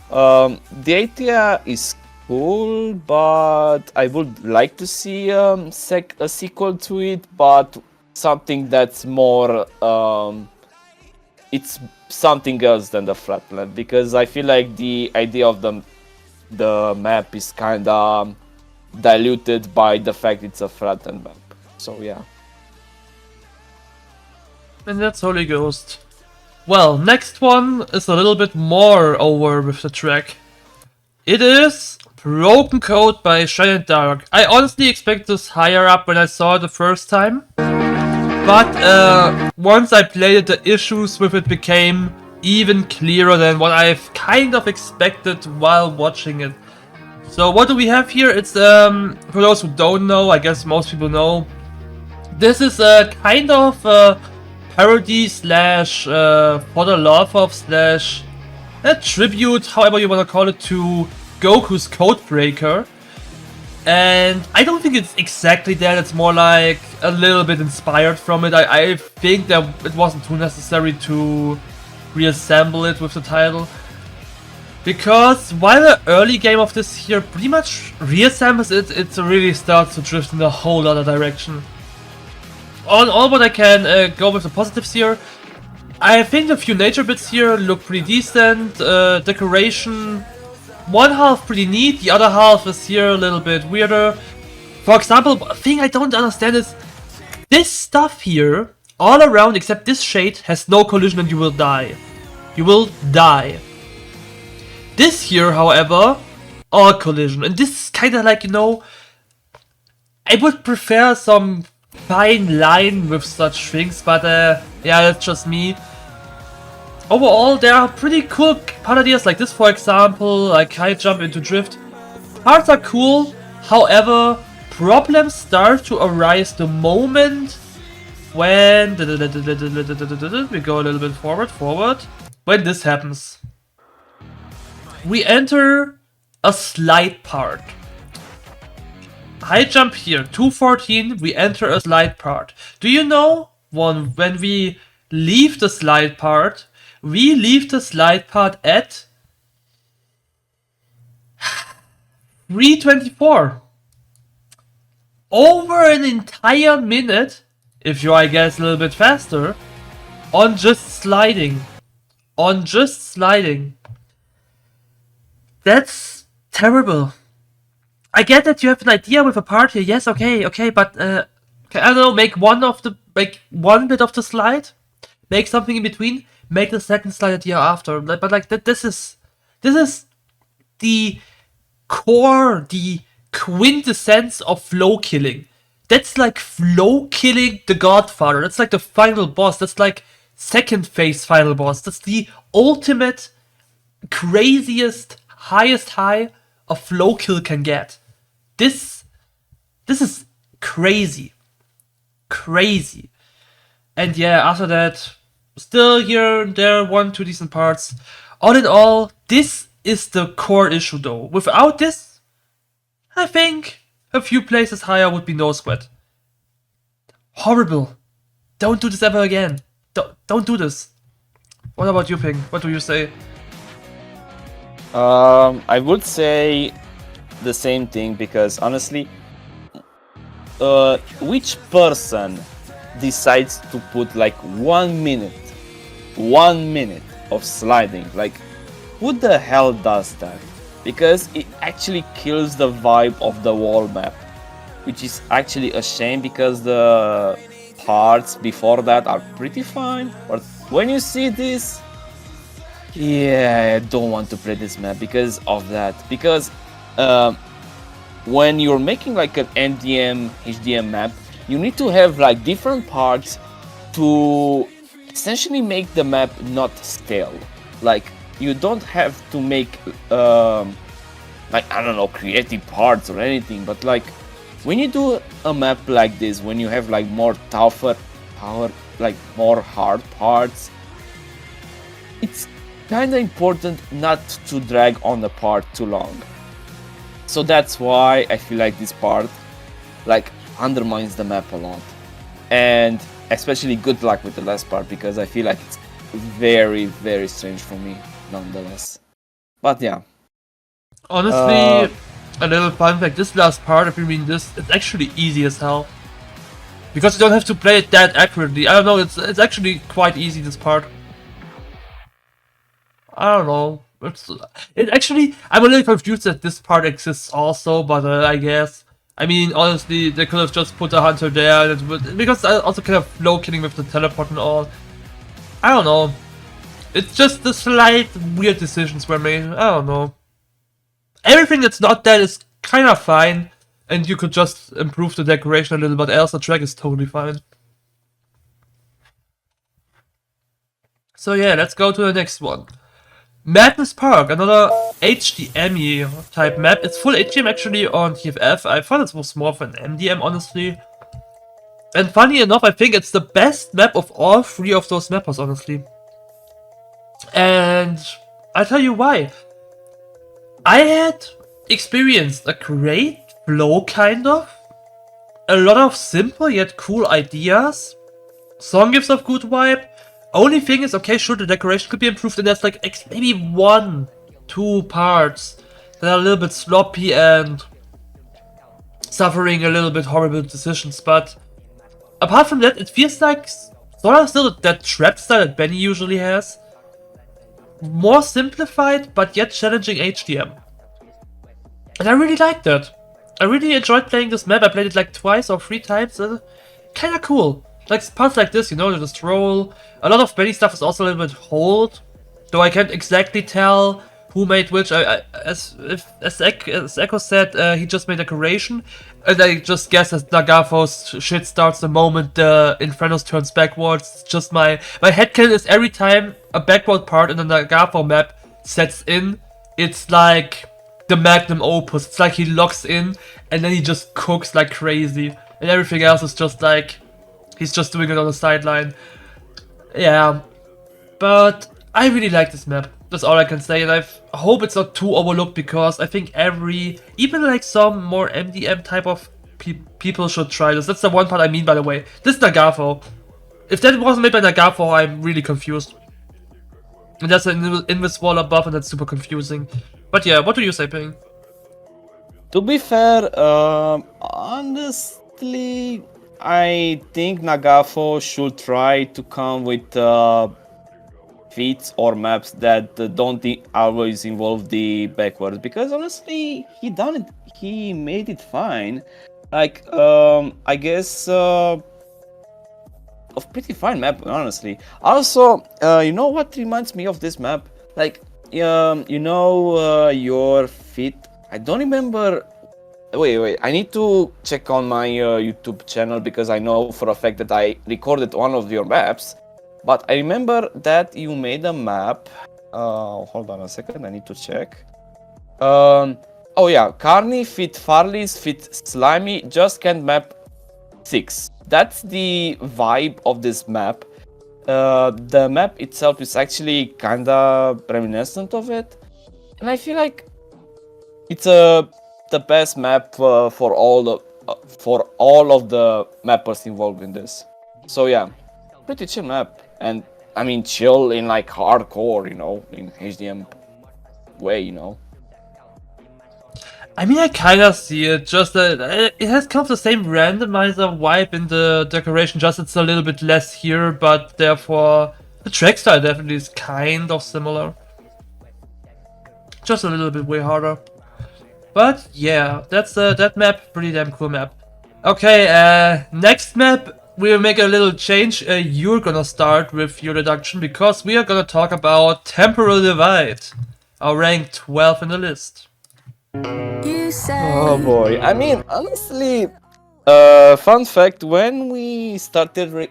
[SPEAKER 2] The idea is cool, but I would like to see a sequel to it, but something that's more it's something else than the flatland, because I feel like the idea of the map is kind of diluted by the fact it's a flattened map. So yeah.
[SPEAKER 1] And that's Holy Ghost. Well, next one is a little bit more over with the track. It is Broken Code by Shine and Dark. I honestly expected this higher up when I saw it the first time. But once I played it, the issues with it became even clearer than what I've kind of expected while watching it. So what do we have here? It's, for those who don't know, I guess most people know, this is a kind of parody slash For the Love of slash a tribute, however you want to call it, to Goku's Codebreaker. And I don't think it's exactly that, it's more like a little bit inspired from it. I think that it wasn't too necessary to reassemble it with the title. Because while the early game of this here pretty much reassembles it, it really starts to drift in a whole other direction. On all what I can go with the positives here, I think the few nature bits here look pretty decent, decoration, one half pretty neat, the other half is here a little bit weirder. For example, a thing I don't understand is, this stuff here, all around except this shade, has no collision and you will die. You will die. This here, however, all collision, and this is kinda like, you know, I would prefer some fine line with such things, but yeah, that's just me. Overall, there are pretty cool part ideas like this, for example, like high jump into drift. Parts are cool, however, problems start to arise the moment when we go a little bit forward, when this happens. We enter a slide part. High jump here, 214, we enter a slide part. Do you know, when we leave the slide part, we leave the slide part at 324. Over an entire minute, if you, I guess, a little bit faster, on just sliding. On just sliding. That's terrible. I get that you have an idea with a part here, yes, okay, but I don't know, make one bit of the slide, make something in between, make the second slide idea after. But like this is the core, the quintessence of flow killing. That's like flow killing the Godfather. That's like the final boss. That's like second phase final boss. That's the ultimate, craziest, highest high a flow kill can get. This is crazy. Crazy. And yeah, after that, still here and there, 1-2 decent parts. All in all, this is the core issue though. Without this, I think a few places higher would be no sweat. Horrible. Don't do this ever again. Don't do this. What about you, Ping? What do you say?
[SPEAKER 2] I would say the same thing, because honestly, which person decides to put like 1 minute of sliding? Like, who the hell does that? Because it actually kills the vibe of the wall map, which is actually a shame, because the parts before that are pretty fine. But when you see this, yeah, I don't want to play this map because of that. Because when you're making like an NDM HDM map, you need to have like different parts to essentially make the map not stale. Like, you don't have to make like, I don't know, creative parts or anything, but like when you do a map like this, when you have like more tougher power, like more hard parts, it's kind of important not to drag on the part too long. So that's why I feel like this part like undermines the map a lot. And especially good luck with the last part, because I feel like it's very, very strange for me nonetheless. But yeah.
[SPEAKER 1] Honestly, a little fun fact, this last part, if you mean this, it's actually easy as hell. because you don't have to play it that accurately. I don't know, it's actually quite easy, this part. I don't know. It actually, I'm a little confused that this part exists also, but I guess. I mean, honestly, they could have just put a hunter there, and because I also kind of flow killing with the teleport and all. I don't know. It's just the slight weird decisions were made. I don't know. Everything that's not that is kind of fine, and you could just improve the decoration a little, but else the track is totally fine. So yeah, let's go to the next one. Madness Park, another HDM-y type map. It's full HDM actually on TFF. I thought it was more of an MDM, honestly. And funny enough, I think it's the best map of all three of those mappers, honestly. And I'll tell you why. I had experienced a great flow, kind of. A lot of simple yet cool ideas. Song gives a good vibe. Only thing is, okay, sure, the decoration could be improved, and there's like maybe 1-2 parts that are a little bit sloppy and suffering a little bit horrible decisions, but apart from that, it feels like sort of still that trap style that Benny usually has. More simplified, but yet challenging HDM. And I really liked that. I really enjoyed playing this map. I played it like 2 or 3 times. Kinda cool. Like parts like this, you know, you just roll. A lot of Benny stuff is also a little bit hold, though I can't exactly tell who made which. As Echo said, he just made decoration, and I just guess that Nagafo's shit starts the moment the Infernos turns backwards. It's just my headcanon is every time a backward part in the Nagafo map sets in, it's like the magnum opus. It's like he locks in and then he just cooks like crazy, and everything else is just like he's just doing it on the sideline. Yeah, but I really like this map. That's all I can say, and I hope it's not too overlooked, because I think even like some more MDM type of people should try this. That's the one part I mean, by the way. This Nagafo. If that wasn't made by Nagafo, I'm really confused. And there's an invis wall above, and that's super confusing. But yeah, what do you say, Ping?
[SPEAKER 2] To be fair, honestly, I think Nagafo should try to come with feats or maps that don't always involve the backwards, because honestly, he made it fine. Like, I guess a pretty fine map, honestly. Also, you know what reminds me of this map? Like, you know, your feet. I don't remember. Wait, I need to check on my YouTube channel, because I know for a fact that I recorded one of your maps. But I remember that you made a map. Hold on a second, I need to check. Oh yeah, Carney fit Farley's fit Slimy, just can't map 6. That's the vibe of this map. The map itself is actually kinda reminiscent of it, and I feel like it's the best map for all of the mappers involved in this. So yeah, pretty chill map, and I mean chill in like hardcore, you know, in HDM way, you know.
[SPEAKER 1] I mean, I kinda see it, just that it has kind of the same randomizer vibe in the decoration, just it's a little bit less here, but therefore the track style definitely is kind of similar. Just a little bit way harder. But yeah, that's that map, pretty damn cool map. Okay, next map, we'll make a little change. You're gonna start with your deduction, because we are gonna talk about Temporal Divide, our rank 12 in the list.
[SPEAKER 2] Oh boy, I mean, honestly, fun fact, when we started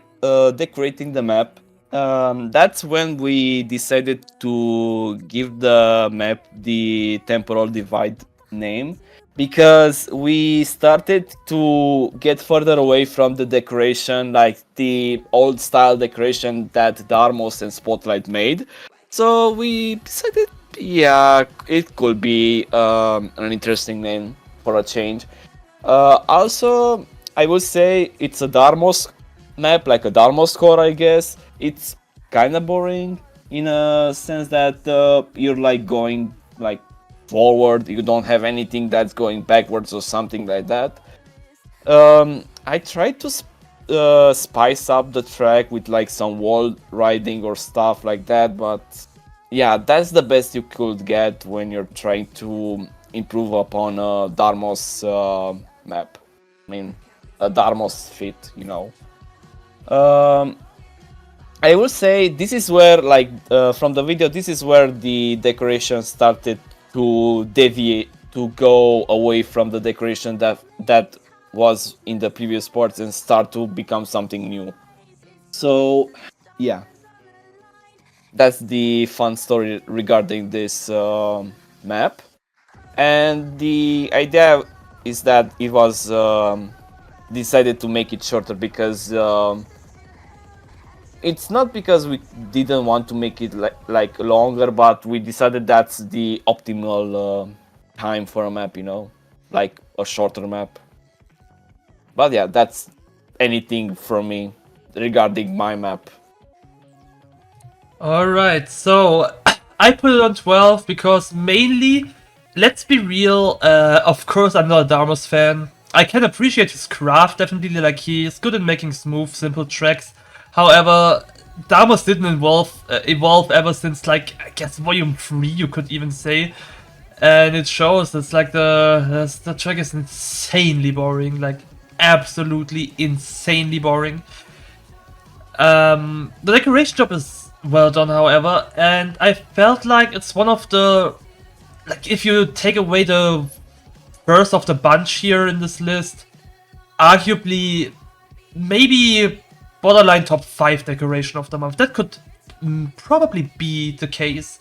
[SPEAKER 2] decorating the map, that's when we decided to give the map the Temporal Divide name, because we started to get further away from the decoration, like the old style decoration that Darmos and Spotlight made. So we decided, yeah, it could be an interesting name for a change. Also, I would say it's a Darmos map, like a Darmos core, I guess. It's kind of boring in a sense that you're like going like forward, you don't have anything that's going backwards or something like that. I tried to spice up the track with like some wall riding or stuff like that, but yeah, that's the best you could get when you're trying to improve upon a Darmos map. I mean, a Darmos fit, you know. I will say this is where, like, from the video, this is where the decoration started to deviate, to go away from the decoration that was in the previous parts and start to become something new. So, yeah, that's the fun story regarding this map. And the idea is that it was decided to make it shorter because it's not because we didn't want to make it like longer, but we decided that's the optimal time for a map, you know, like a shorter map. But yeah, that's anything from me regarding my map.
[SPEAKER 1] Alright, so I put it on 12 because mainly, let's be real, of course I'm not a Darmos fan. I can appreciate his craft, definitely, like he's good in making smooth, simple tracks. However, Darmos didn't evolve ever since, like, I guess volume 3 you could even say. And it shows, it's like the track is insanely boring, like absolutely insanely boring. The decoration job is well done, however, and I felt like it's one of the, like, if you take away the first of the bunch here in this list, arguably maybe borderline top 5 decoration of the month. That could probably be the case.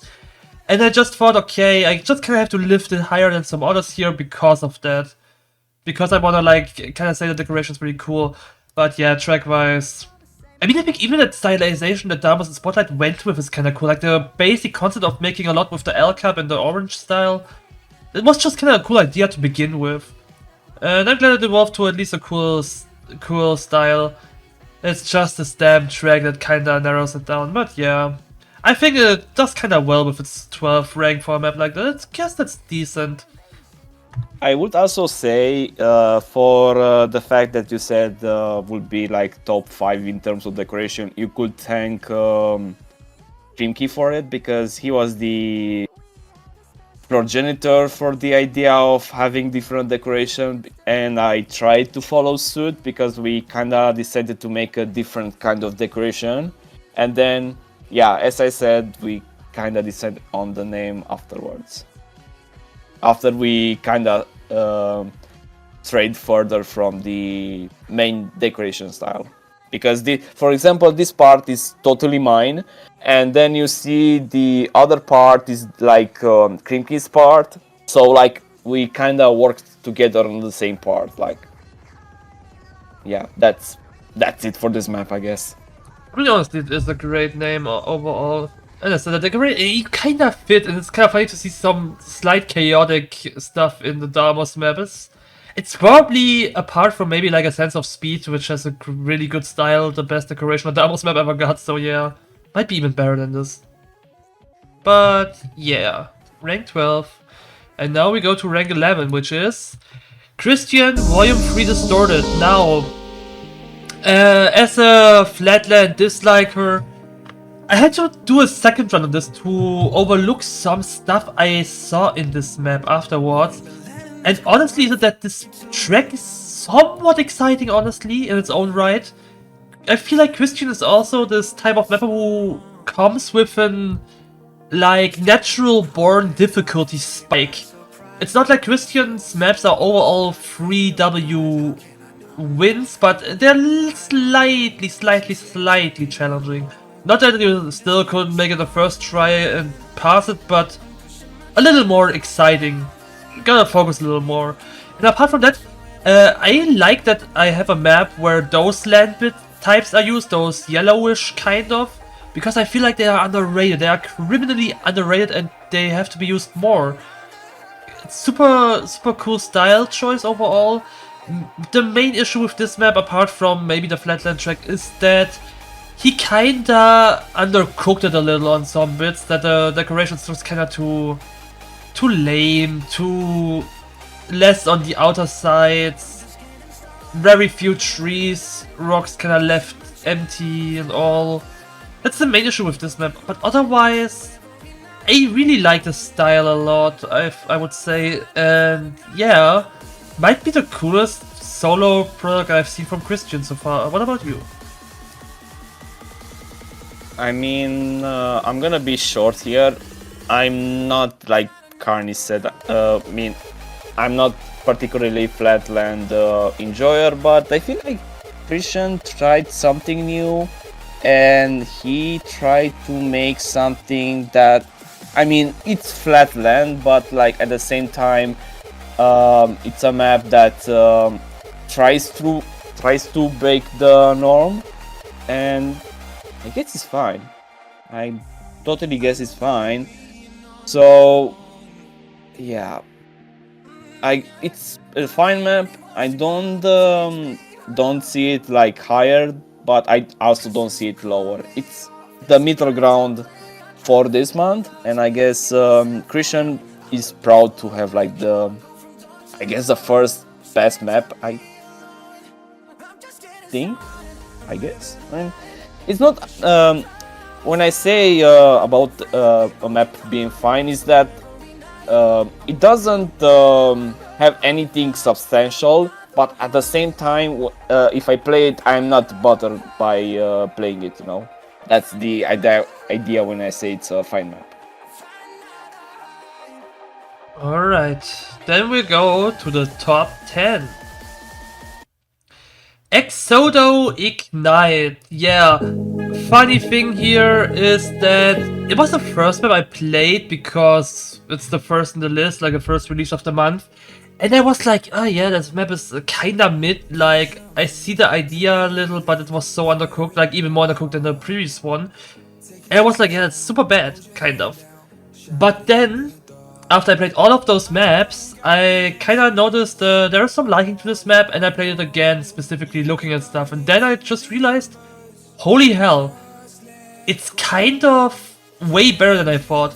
[SPEAKER 1] And I just thought, okay, I just kind of have to lift it higher than some others here because of that. Because I want to, like, kind of say the decoration's pretty cool. But yeah, track-wise, I mean, I think even that stylization that Darmos and Spotlight went with is kind of cool. Like, the basic concept of making a lot with the L cap and the orange style. It was just kind of a cool idea to begin with. And I'm glad it evolved to at least a cool style. It's just a stamp track that kind of narrows it down. But yeah, I think it does kind of well with its 12th rank for a map like that. I guess that's decent.
[SPEAKER 2] I would also say for the fact that you said would be like top 5 in terms of decoration, you could thank Dreamkey for it, because he was the progenitor for the idea of having different decoration, and I tried to follow suit because we kind of decided to make a different kind of decoration. And then, yeah, as I said, we kind of decided on the name afterwards, after we kind of strayed further from the main decoration style. Because, for example, this part is totally mine, and then you see the other part is like Creamkey's part. So, like, we kind of worked together on the same part. Like, yeah, that's it for this map, I guess.
[SPEAKER 1] Really, honestly, it is a great name overall. And I said, the decoration, it kind of fit, and it's kind of funny to see some slight chaotic stuff in the Darmos map. It's probably, apart from maybe like a sense of speed, which has a really good style, the best decoration a Darmos map ever got, so yeah, might be even better than this. But yeah, rank 12. And now we go to rank 11, which is Christian Volume 3 Distorted. Now, as a Flatland disliker, I had to do a second run on this to overlook some stuff I saw in this map afterwards. And honestly, that this track is somewhat exciting, honestly, in its own right. I feel like Christian is also this type of mapper who comes with an, like, natural born difficulty spike. It's not like Christian's maps are overall 3W wins, but they're slightly challenging. Not that you still couldn't make it the first try and pass it, but a little more exciting. Gotta focus a little more. And apart from that, I like that I have a map where those land bit types are used, those yellowish kind of, because I feel like they are underrated. They are criminally underrated and they have to be used more. It's super cool style choice overall. The main issue with this map, apart from maybe the flatland track, is that he kinda undercooked it a little on some bits, that the decorations was kinda too lame, too less on the outer sides, very few trees. rocks kind of left empty and all. That's the main issue with this map, but otherwise, I really like the style a lot, I would say, and yeah, might be the coolest solo product I've seen from Christian so far. What about you?
[SPEAKER 2] I mean, I'm gonna be short here. I'm not like Carney said. I mean, I'm not particularly flatland enjoyer, but I feel like Christian tried something new, and he tried to make something that, I mean, it's flatland, but like at the same time, it's a map that tries to break the norm, and I guess it's fine. I totally guess it's fine. So yeah, it's a fine map. I don't see it like higher, but I also don't see it lower. It's the middle ground for this month, and I guess Christian is proud to have like the first best map. I think, I guess. I mean, it's not. When I say about a map being fine, is that it doesn't have anything substantial, but at the same time, if I play it, I'm not bothered by playing it. You know, that's the idea when I say it's a fine map.
[SPEAKER 1] Alright, then we go to the top 10. Exodo Ignite. Yeah, funny thing here is that it was the first map I played because it's the first in the list, like the first release of the month. And I was like, oh yeah, this map is kinda mid, like I see the idea a little, but it was so undercooked, like even more undercooked than the previous one. And I was like, yeah, it's super bad, kind of. But then, after I played all of those maps, I kinda noticed there is some liking to this map, and I played it again, specifically looking at stuff, and then I just realized, holy hell, it's kind of way better than I thought.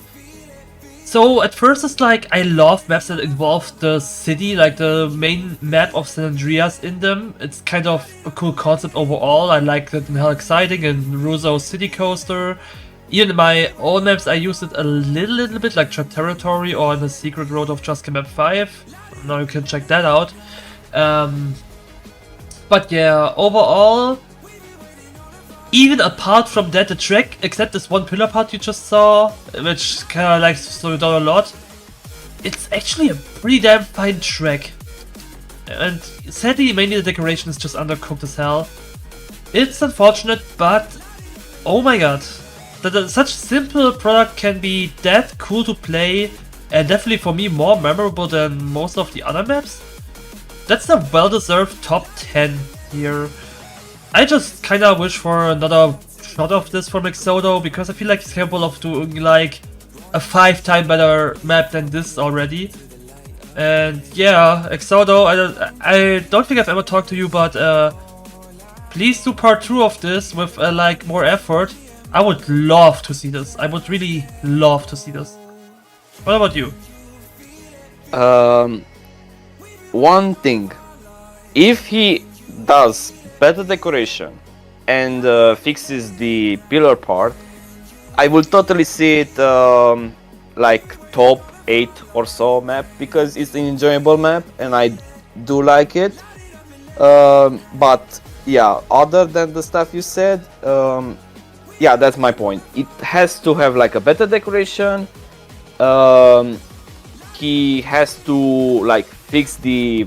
[SPEAKER 1] So at first it's like, I love maps that involve the city, like the main map of San Andreas in them. It's kind of a cool concept overall. I like it in Hell Exciting and Russo City Coaster. Even in my own maps I use it a little bit, like Trap Territory or in the Secret Road of Just Map 5. Now you can check that out. But yeah, overall, even apart from that, the track, except this one pillar part you just saw, which kinda like slowed down a lot, it's actually a pretty damn fine track. And sadly, mainly the decoration is just undercooked as hell. It's unfortunate, but oh my god, that such simple product can be that cool to play, and definitely for me more memorable than most of the other maps. That's a well-deserved top 10 here. I just kinda wish for another shot of this from Exodo, because I feel like he's capable of doing like a 5-time better map than this already. And yeah, Exodo, I don't think I've ever talked to you, but please do part 2 of this with like more effort. I would love to see this. I would really love to see this. What about you?
[SPEAKER 2] One thing, if he does better decoration and fixes the pillar part, I will totally see it like top 8 or so map, because it's an enjoyable map and I do like it. But yeah, other than the stuff you said, yeah, that's my point. It has to have like a better decoration. He has to like fix the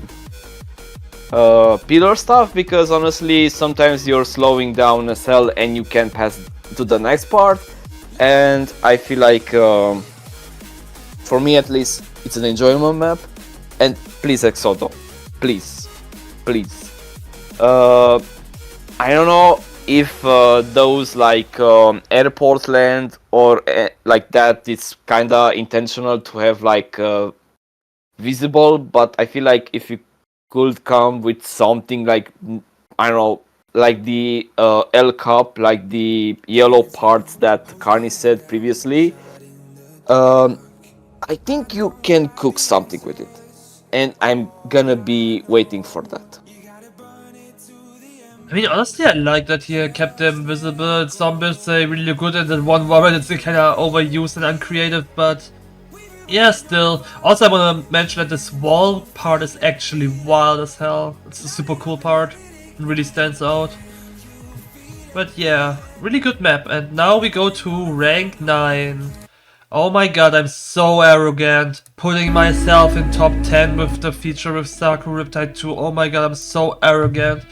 [SPEAKER 2] pillar stuff, because honestly sometimes you're slowing down a cell and you can pass to the next part, and I feel like for me at least it's an enjoyable map. And please Exodo, please I don't know if those like airport land or like that, it's kinda intentional to have like visible, but I feel like if you could come with something like, I don't know, like the L cup, like the yellow parts that Carney said previously, I think you can cook something with it, and I'm gonna be waiting for that.
[SPEAKER 1] I mean, honestly, I like that he kept them visible. Some bits are really good, and then one warrior that's kind of overused and uncreative, but yeah, still. Also, I want to mention that this wall part is actually wild as hell. It's a super cool part. It really stands out. But yeah, really good map. And now we go to rank 9. Oh my god, I'm so arrogant. Putting myself in top 10 with the feature with Saku Riptide 2. Oh my god, I'm so arrogant.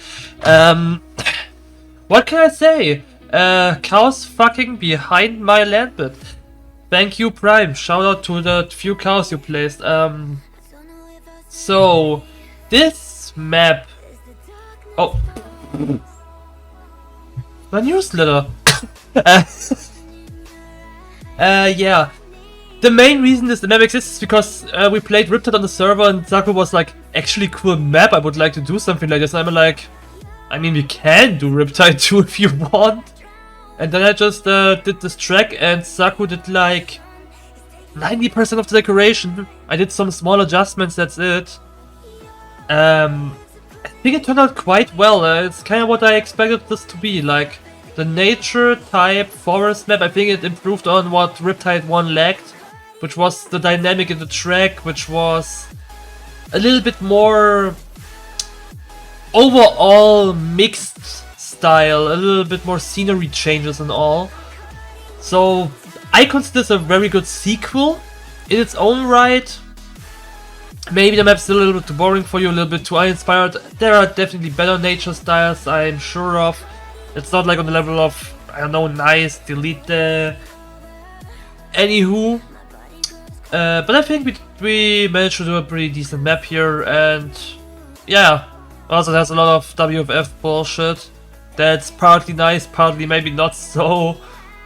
[SPEAKER 1] What can I say? Cows fucking behind my land bit. Thank you, Prime. Shout out to the few cows you placed. So, this map... Oh. My newsletter. Yeah. The main reason this map exists is because we played Riptide on the server and Saku was like, actually cool map, I would like to do something like this. And I'm like, I mean, we can do Riptide 2 if you want. And then I just did this track and Saku did like 90% of the decoration. I did some small adjustments, that's it. I think it turned out quite well. It's kind of what I expected this to be, like the nature type forest map. I think it improved on what Riptide 1 lacked, which was the dynamic in the track, which was a little bit more overall mixed style, a little bit more scenery changes and all. So I consider this a very good sequel in its own right. Maybe the map's still a little bit too boring for you, a little bit too uninspired. There are definitely better nature styles, I'm sure of. It's not like on the level of, I don't know, nice, delete the... Anywho. But I think we managed to do a pretty decent map here, and yeah. Also, there's a lot of WFF bullshit. That's partly nice, partly maybe not so.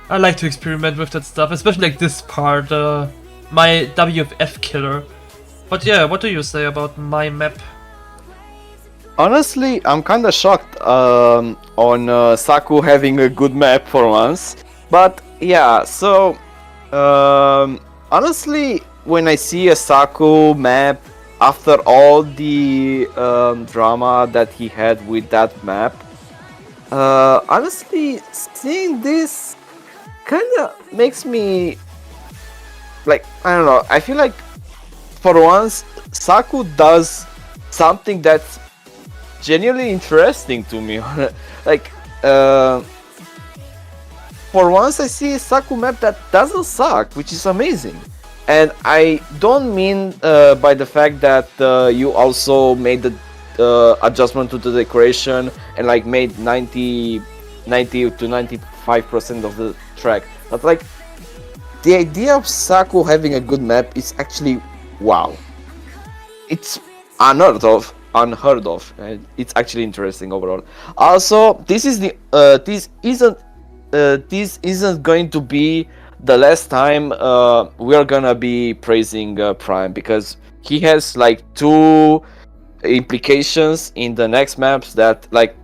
[SPEAKER 1] I like to experiment with that stuff, especially like this part, my WFF killer. But yeah, what do you say about my map?
[SPEAKER 2] Honestly, I'm kinda shocked on Saku having a good map for once. But yeah, so honestly, when I see a Saku map after all the drama that he had with that map, honestly, seeing this kinda makes me like, I don't know, I feel like for once Saku does something that's genuinely interesting to me. Like for once I see a Saku map that doesn't suck, which is amazing. And I don't mean by the fact that you also made the adjustment to the decoration and like made 90 to 95% of the track, but like the idea of Saku having a good map is actually wow. It's unheard of. And it's actually interesting overall. Also, this isn't going to be the last time we are gonna be praising Prime, because he has like 2 implications in the next maps that, like,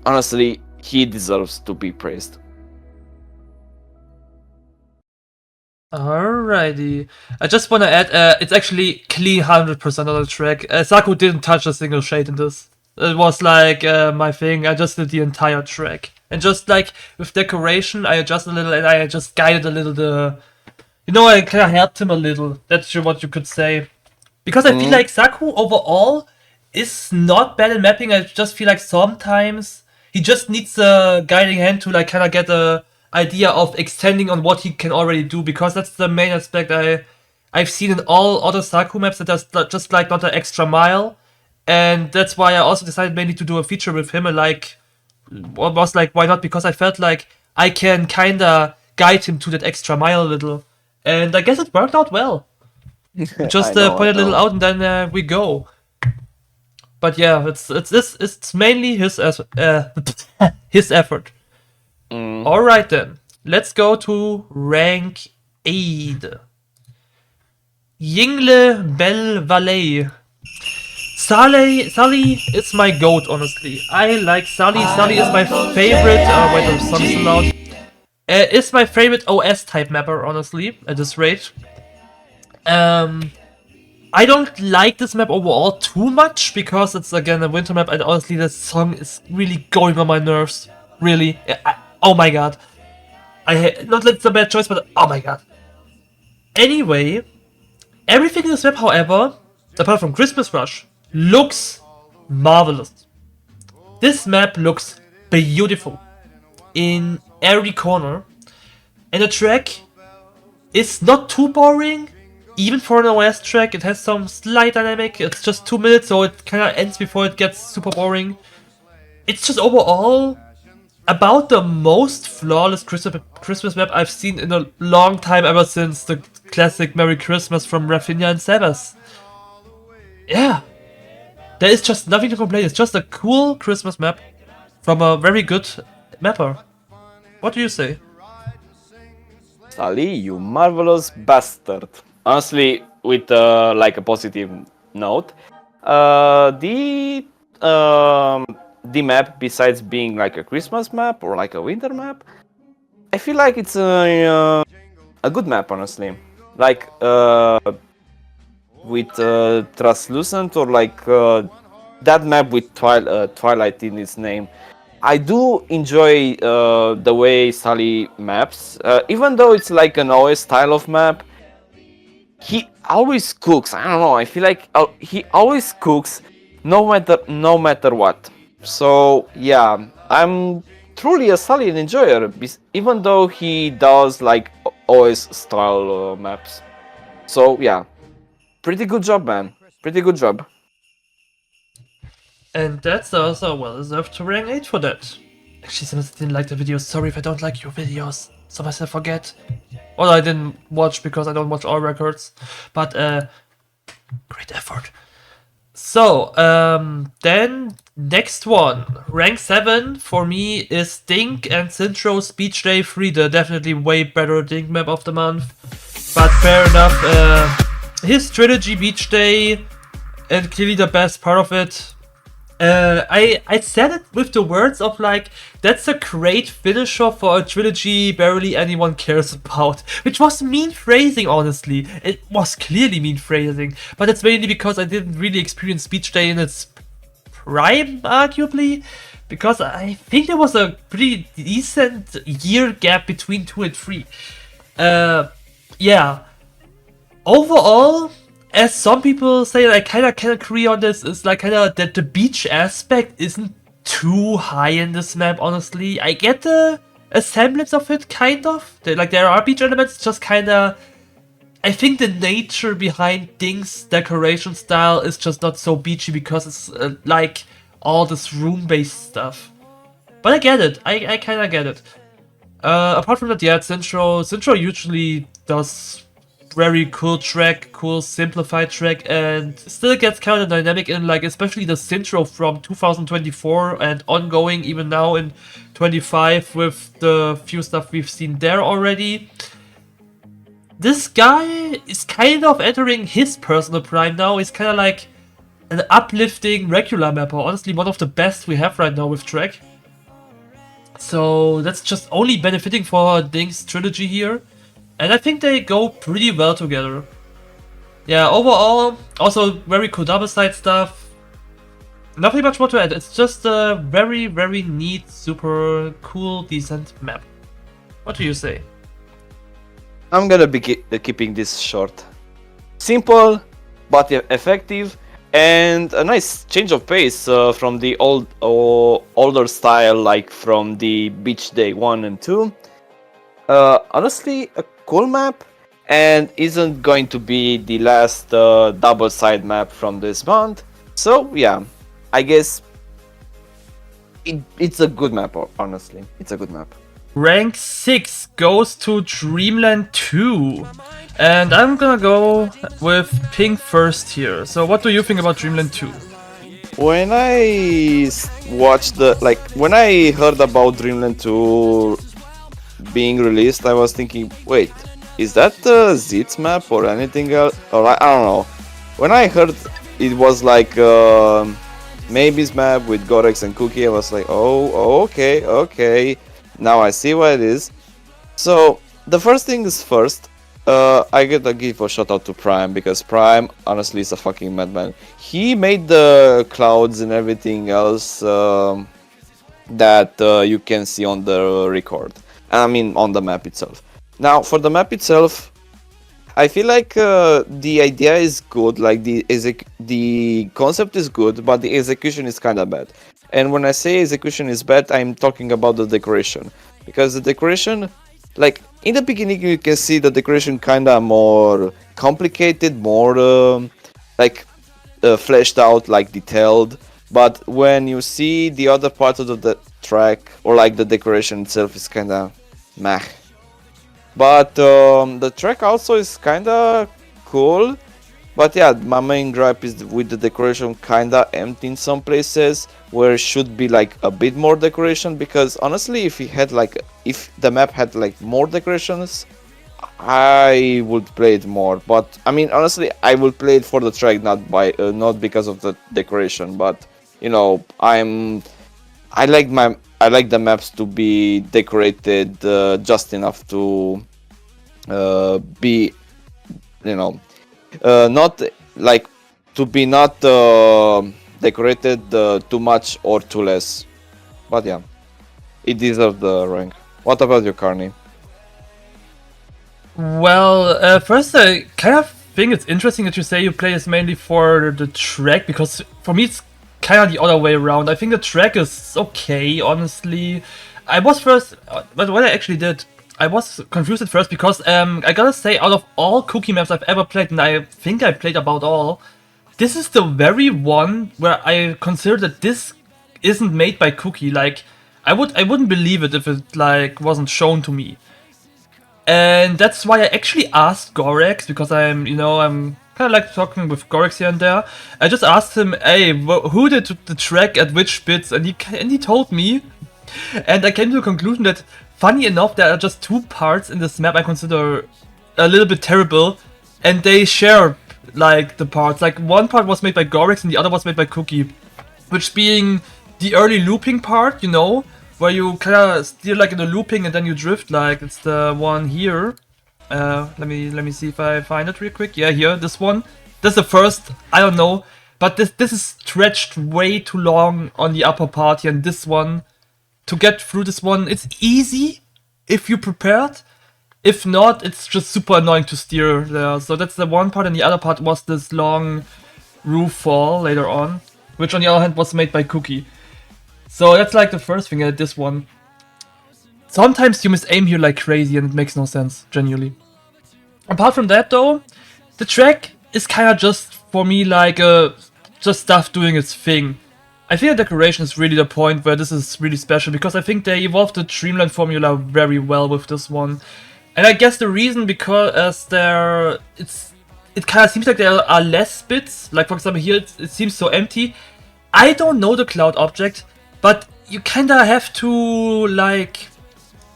[SPEAKER 2] honestly, he deserves to be praised.
[SPEAKER 1] Alrighty. I just want to add, it's actually clean 100% on the track. Saku didn't touch a single shade in this. It was like my thing. I just did the entire track. And just like with decoration, I adjusted a little and I just guided a little the... You know, I kind of helped him a little. That's what you could say. Because I feel like Saku overall is not bad in mapping. I just feel like sometimes he just needs a guiding hand to like kind of get a idea of extending on what he can already do, because that's the main aspect I've seen in all other Saku maps, that there's just like not an extra mile, and that's why I also decided mainly to do a feature with him, and like was like, why not? Because I felt like I can kinda guide him to that extra mile a little, and I guess it worked out well. Just point it a little out and then we go. But yeah, it's mainly his his effort. Alright then, let's go to rank 8. Yingle Belle Valley. Sally is my goat, honestly. I like Sally. Sally is my favorite. Wait, the song is so loud. Is my favorite OS type mapper, honestly, at this rate. I don't like this map overall too much because it's again a winter map, and honestly, this song is really going on my nerves. Really, oh my god, not that it's a bad choice, but oh my god. Anyway, everything in this map, however, apart from Christmas Rush, looks marvelous. This map looks beautiful in every corner, and the track is not too boring. Even for an OS track, it has some slight dynamic. It's just 2 minutes, so it kind of ends before it gets super boring. It's just overall about the most flawless Christmas map I've seen in a long time, ever since the classic Merry Christmas from Rafinha and Sebas. Yeah, there is just nothing to complain. It's just a cool Christmas map from a very good mapper. What do you say?
[SPEAKER 2] Sally, you marvelous bastard. Honestly, with like a positive note, the map, besides being like a Christmas map or like a winter map, I feel like it's a good map, honestly. Like with translucent or like that map with Twilight in its name. I do enjoy the way Sully maps, even though it's like an OS style of map. He always cooks. I don't know. I feel like he always cooks, no matter what. So yeah, I'm truly a Sully enjoyer, even though he does like OS style maps. So yeah, pretty good job, man. Pretty good job.
[SPEAKER 1] And that's also well deserved to rank 8 for that. Actually, sometimes I didn't like the videos. Sorry if I don't like your videos. Sometimes I forget. Or I didn't watch because I don't watch all records. But great effort. So, then next one. Rank 7 for me is Dink and Sintro's Beach Day 3. The definitely way better Dink map of the month. But fair enough. His trilogy Beach Day, and clearly the best part of it. I said it with the words of like, that's a great finisher for a trilogy barely anyone cares about. Which was mean phrasing, honestly. It was clearly mean phrasing. But it's mainly because I didn't really experience Beach Day in its prime, arguably. Because I think there was a pretty decent year gap between 2 and 3. Yeah. Overall, as some people say, I kind of can agree on this, is like kind of that the beach aspect isn't too high in this map, honestly. I get a semblance of it, kind of. Like, there are beach elements, just kind of... I think the nature behind Dink's decoration style is just not so beachy because it's like all this room-based stuff. But I get it. I kind of get it. Apart from that, yeah, Sintro usually does very cool track, cool simplified track, and still gets kind of dynamic in, like, especially the Sintro from 2024 and ongoing even now in 25 with the few stuff we've seen there already. This guy is kind of entering his personal prime now. He's kind of like an uplifting regular mapper. Honestly, one of the best we have right now with track. So that's just only benefiting for Dink's trilogy here. And I think they go pretty well together. Yeah, overall, also very cool double side stuff. Nothing much more to add. It's just a very, very neat, super cool, decent map. What do you say?
[SPEAKER 2] I'm gonna be keeping this short. Simple, but effective, and a nice change of pace from the older style, like from the Beach Day 1 and 2. Honestly, a cool map, and isn't going to be the last double side map from this month. So yeah, I guess it's a good map, honestly. It's a good map.
[SPEAKER 1] Rank 6 goes to Dreamland 2. And I'm gonna go with Pink first here. So what do you think about Dreamland 2?
[SPEAKER 2] When I watched when I heard about Dreamland 2 being released, I was thinking, wait, is that the Zitz map or anything else? Or I don't know. When I heard it was like Maybe's map with Gorex and Cookie, I was like, oh, okay. Now I see what it is. So the first thing is first, I gotta give a shout out to Prime because Prime honestly is a fucking madman. He made the clouds and everything else that you can see on the record. I mean, on the map itself. Now, for the map itself, I feel like the idea is good, like the concept is good, but the execution is kind of bad. And when I say execution is bad, I'm talking about the decoration, because the decoration, like in the beginning, you can see the decoration kind of more complicated, more like fleshed out, like detailed. But when you see the other part of the track, or like the decoration itself, is kind of meh. But the track also is kinda cool. But yeah, my main gripe is with the decoration kinda empty in some places where it should be like a bit more decoration. Because honestly, if the map had like more decorations, I would play it more. But I mean, honestly, I would play it for the track, not because of the decoration. But you know, I like the maps to be decorated just enough to be, you know, not like to be not decorated too much or too less. But yeah, it deserves the rank. What about you, Carney?
[SPEAKER 1] Well, first I kind of think it's interesting that you say you play this mainly for the track, because for me it's kind of the other way around. I think the track is okay, honestly. I was first, but what I actually did, I was confused at first because I gotta say, out of all cookie maps I've ever played, and I think I played about all, this is the very one where I consider that this isn't made by Cookie. Like, I wouldn't believe it if it like wasn't shown to me. And that's why I actually asked Gorex, because I'm kind of like talking with Gorex here and there. I just asked him, hey, who did the track at which bits? And he told me. And I came to the conclusion that, funny enough, there are just two parts in this map I consider a little bit terrible. And they share, like, the parts. Like, one part was made by Gorex and the other was made by Cookie. Which being the early looping part, where you kind of steer like in a looping and then you drift, like it's the one here. Let me see if I find it real quick. Yeah, here, this one. This is the first. I don't know, but this is stretched way too long on the upper part here, and this one, to get through this one, it's easy if you're prepared. If not, it's just super annoying to steer there. So that's the one part, and the other part was this long roof fall later on, which on the other hand was made by Cookie. So that's like the first thing at this one. Sometimes you misaim here like crazy and it makes no sense, genuinely. Apart from that though, the track is kinda just, for me, like just stuff doing its thing. I think the decoration is really the point where this is really special, because I think they evolved the Dreamland formula very well with this one. And I guess the reason, because it kinda seems like there are less bits. Like for example here, it seems so empty. I don't know the cloud object, but you kinda have to, like,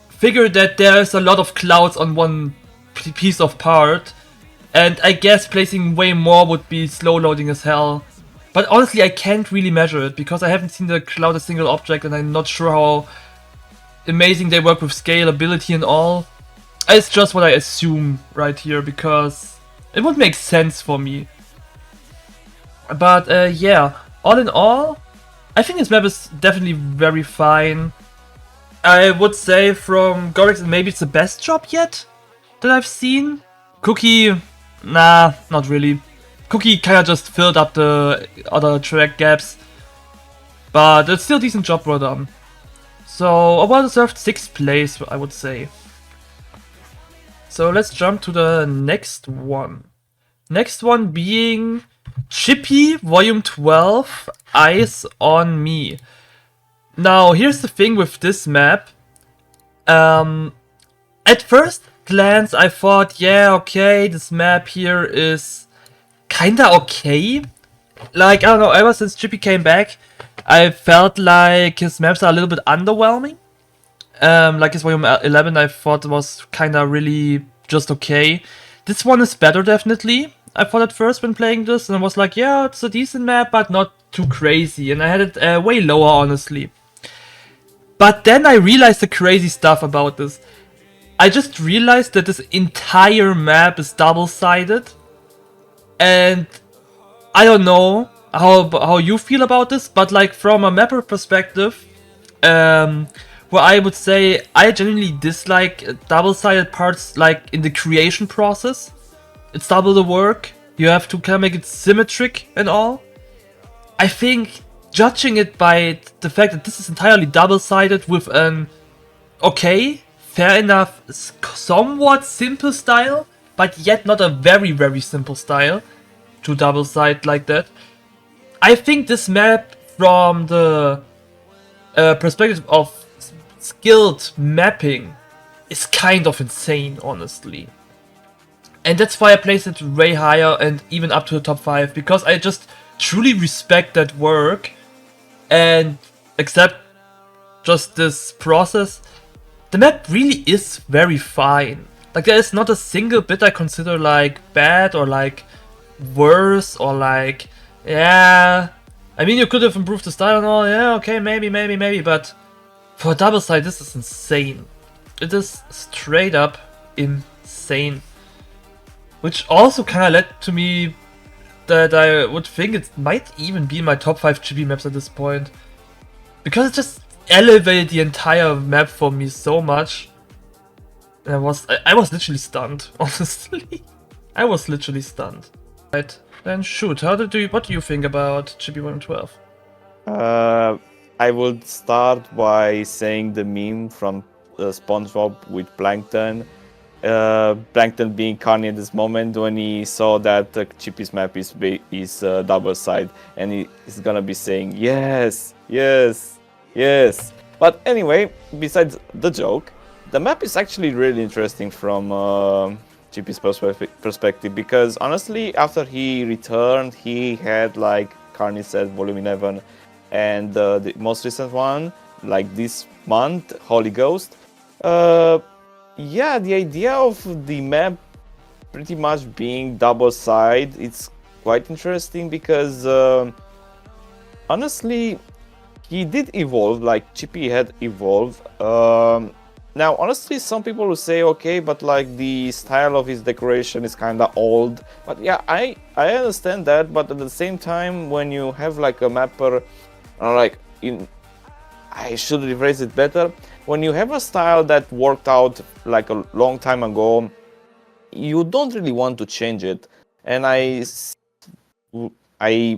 [SPEAKER 1] figure that there's a lot of clouds on one piece of part. And I guess placing way more would be slow loading as hell. But honestly, I can't really measure it, because I haven't seen the cloud as a single object, and I'm not sure how amazing they work with scalability and all. It's just what I assume right here, because it would make sense for me. But yeah, all in all, I think this map is definitely very fine. I would say from Gorex, maybe it's the best job yet that I've seen. Cookie, nah, not really. Cookie kinda just filled up the other track gaps, but it's still a decent job well done. So, a well-deserved 6th place, I would say. So let's jump to the next one. Next one being Chippy Volume 12, Eyes on Me. Now, here's the thing with this map. At first glance, I thought, yeah, okay, this map here is kinda okay. Like, I don't know, ever since Chippy came back, I felt like his maps are a little bit underwhelming. Like his Volume 11, I thought was kinda really just okay. This one is better, definitely. I thought at first when playing this, and I was like, yeah, it's a decent map, but not too crazy. And I had it way lower, honestly. But then I realized the crazy stuff about this. I just realized that this entire map is double-sided, and I don't know how you feel about this, but like from a mapper perspective, where I would say I genuinely dislike double-sided parts, like in the creation process. It's double the work. You have to kind of make it symmetric and all. I think judging it by the fact that this is entirely double-sided with an okay, fair enough, somewhat simple style, but yet not a very, very simple style to double-side like that. I think this map, from the perspective of skilled mapping, is kind of insane, honestly. And that's why I place it way higher and even up to the top 5, because I just truly respect that work and accept just this process. The map really is very fine. Like, there is not a single bit I consider like bad or like worse or like, yeah, I mean, you could have improved the style and all, yeah, okay, maybe, but for a double side, this is insane. It is straight up insane. Which also kind of led to me that I would think it might even be in my top 5 chibi maps at this point. Because it just elevated the entire map for me so much. And I was literally stunned, honestly. I was literally stunned. Right, then shoot, what do you think about Chibi 112?
[SPEAKER 2] I would start by saying the meme from SpongeBob with Plankton. Plankton being Carney at this moment when he saw that Chippy's map is double side, and he's gonna be saying yes, yes, yes. But anyway, besides the joke, the map is actually really interesting from Chippy's perspective, because honestly, after he returned, he had, like Carney said, Volume 11, and the most recent one, like this month, Holy Ghost. Yeah, the idea of the map pretty much being double side, it's quite interesting, because honestly, he did evolve, like Chippy had evolved. Now, honestly, some people will say, okay, but like the style of his decoration is kind of old. But yeah, I understand that, but at the same time, when you have like a mapper, I should rephrase it better. When you have a style that worked out like a long time ago, you don't really want to change it. And I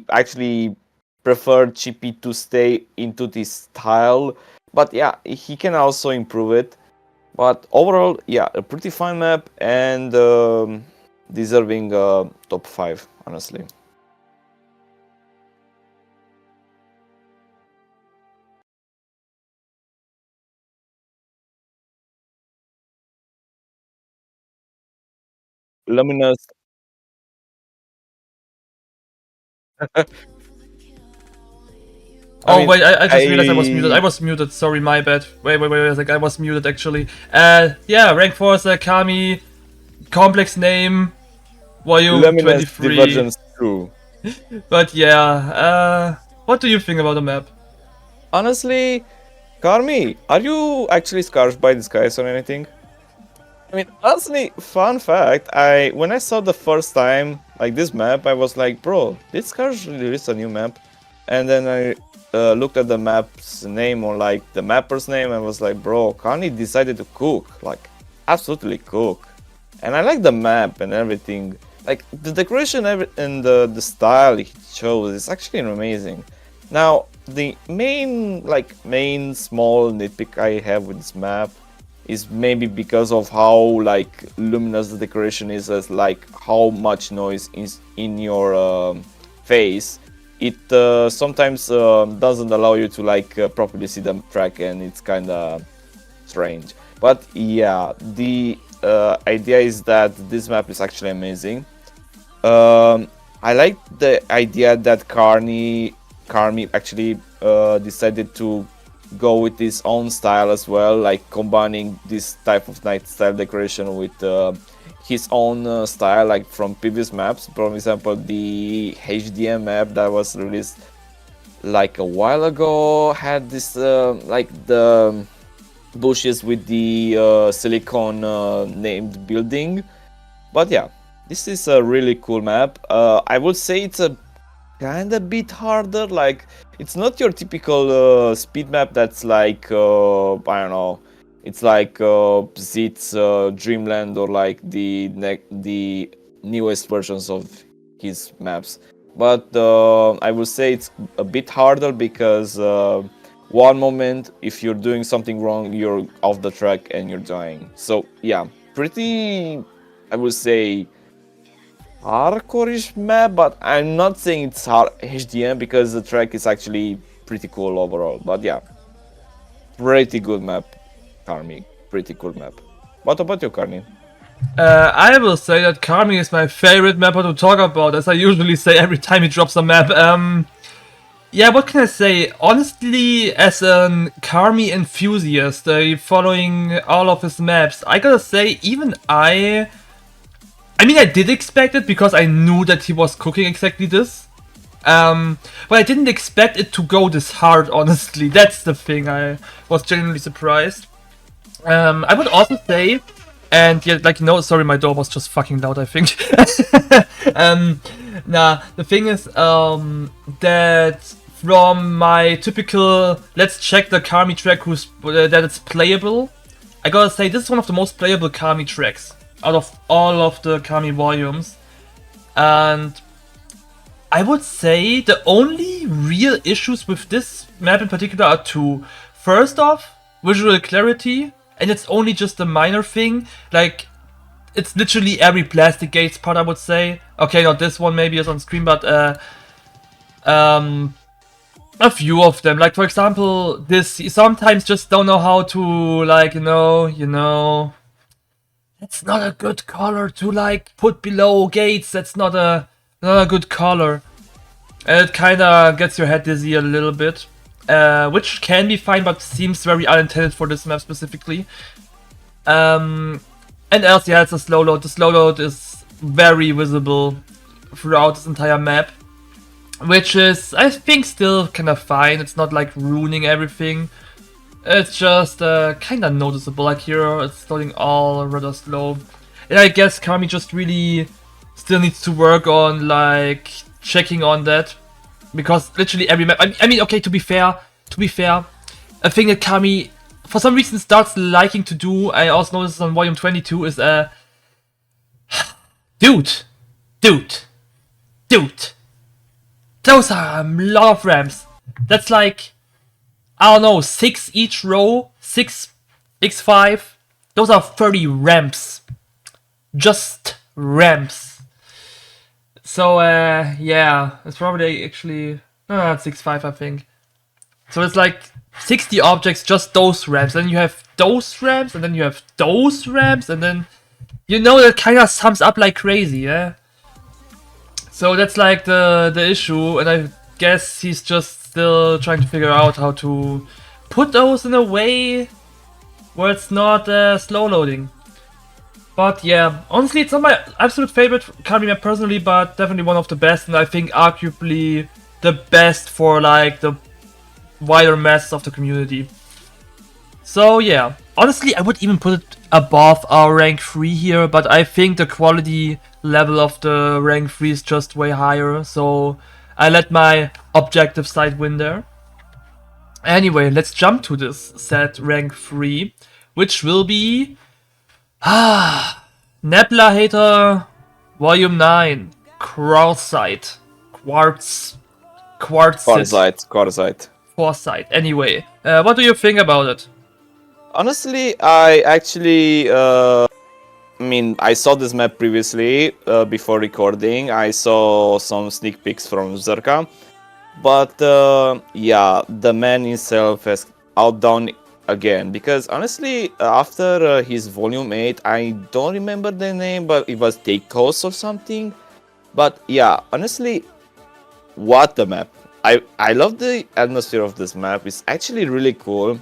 [SPEAKER 2] actually prefer Chippy to stay into this style. But yeah, he can also improve it. But overall, yeah, a pretty fun map and deserving top 5, honestly. Luminous.
[SPEAKER 1] Oh wait, I just realized I was muted. I was muted, sorry, my bad. Wait, like I was muted actually. Yeah, rank forcer, Kami, complex name, volume
[SPEAKER 2] Luminous
[SPEAKER 1] 23.
[SPEAKER 2] Divergence 2.
[SPEAKER 1] But yeah, what do you think about the map?
[SPEAKER 2] Honestly, Karmi, are you actually scarred by disguise or anything? I mean, honestly, fun fact, when I saw the first time, like this map, I was like, bro, did Scars release a new map? And then I looked at the map's name, or like the mapper's name, and was like, bro, Kani decided to cook, like, absolutely cook. And I like the map and everything. Like, the decoration and the style he chose is actually amazing. Now, the main small nitpick I have with this map is maybe because of how like luminous the decoration is, as like how much noise is in your face. It sometimes doesn't allow you to like properly see the track, and it's kind of strange. But yeah, the idea is that this map is actually amazing. I like the idea that Carmi actually decided to go with his own style as well, like combining this type of night style decoration with his own style, like from previous maps. For example, the HDM map that was released like a while ago had this like bushes with the silicone named building. But yeah, this is a really cool map. I would say it's a kind of bit harder. Like, it's not your typical speed map that's like I don't know, it's like Zit's Dreamland or like the newest versions of his maps. But I would say it's a bit harder because one moment if you're doing something wrong, you're off the track and you're dying. So yeah, pretty, I would say, hardcore-ish map, but I'm not saying it's hard HDM because the track is actually pretty cool overall. But yeah, pretty good map, Karmi. Pretty cool map. What about you, Karni?
[SPEAKER 1] I will say that Kami is my favorite mapper to talk about, as I usually say every time he drops a map. Yeah, what can I say? Honestly, as an Karmi enthusiast, following all of his maps, I gotta say, even I mean, I did expect it because I knew that he was cooking exactly this. But I didn't expect it to go this hard, honestly. That's the thing, I was genuinely surprised. I would also say, and yeah, like, no, sorry, my door was just fucking loud, I think. Nah, the thing is, that from my typical, let's check the Kami track that it's playable, I gotta say, this is one of the most playable Kami tracks out of all of the Kami volumes. And I would say the only real issues with this map in particular are two. First off, visual clarity, and it's only just a minor thing. Like, it's literally every plastic gates part, I would say. Okay, not this one maybe is on screen, but a few of them. Like, for example, this, you sometimes just don't know how to, like, you know, that's not a good color to, like, put below gates. That's not a good color. And it kinda gets your head dizzy a little bit. Which can be fine, but seems very unintended for this map specifically. And else, yeah, it's a slow load. The slow load is very visible throughout this entire map. Which is, I think, still kind of fine. It's not like ruining everything. It's just kind of noticeable. Like here, it's loading all rather slow. And I guess Kami just really still needs to work on like checking on that. Because literally every map, I mean, okay, to be fair, a thing that Kami for some reason starts liking to do, I also noticed on volume 22, is dude, those are a lot of ramps. That's like, I don't know, 6 each row, 6 x5. Those are 30 ramps. Just ramps. So, yeah, it's probably actually, no, it's 6.5, I think. So it's like 60 objects, just those ramps. Then you have those ramps, and then you have those ramps, and then, you know, that kind of sums up like crazy, yeah? So that's like the issue, and I guess he's just still trying to figure out how to put those in a way where it's not slow loading. But yeah, honestly, it's not my absolute favorite Kami map personally, but definitely one of the best, and I think arguably the best for like the wider masses of the community. So yeah, honestly, I would even put it above our rank 3 here, but I think the quality level of the rank 3 is just way higher, so I let my objective side win there. Anyway, let's jump to this set rank 3, which will be Nebula Hater Volume 9 Quartzite.
[SPEAKER 2] Quartzite.
[SPEAKER 1] Foresight. Anyway, what do you think about it?
[SPEAKER 2] Honestly, I actually, I mean, I saw this map previously before recording. I saw some sneak peeks from Zerka, but yeah, the man himself has outdone again. Because honestly, after his Volume 8, I don't remember the name, but it was Take Coast or something. But yeah, honestly, what the map! I love the atmosphere of this map. It's actually really cool.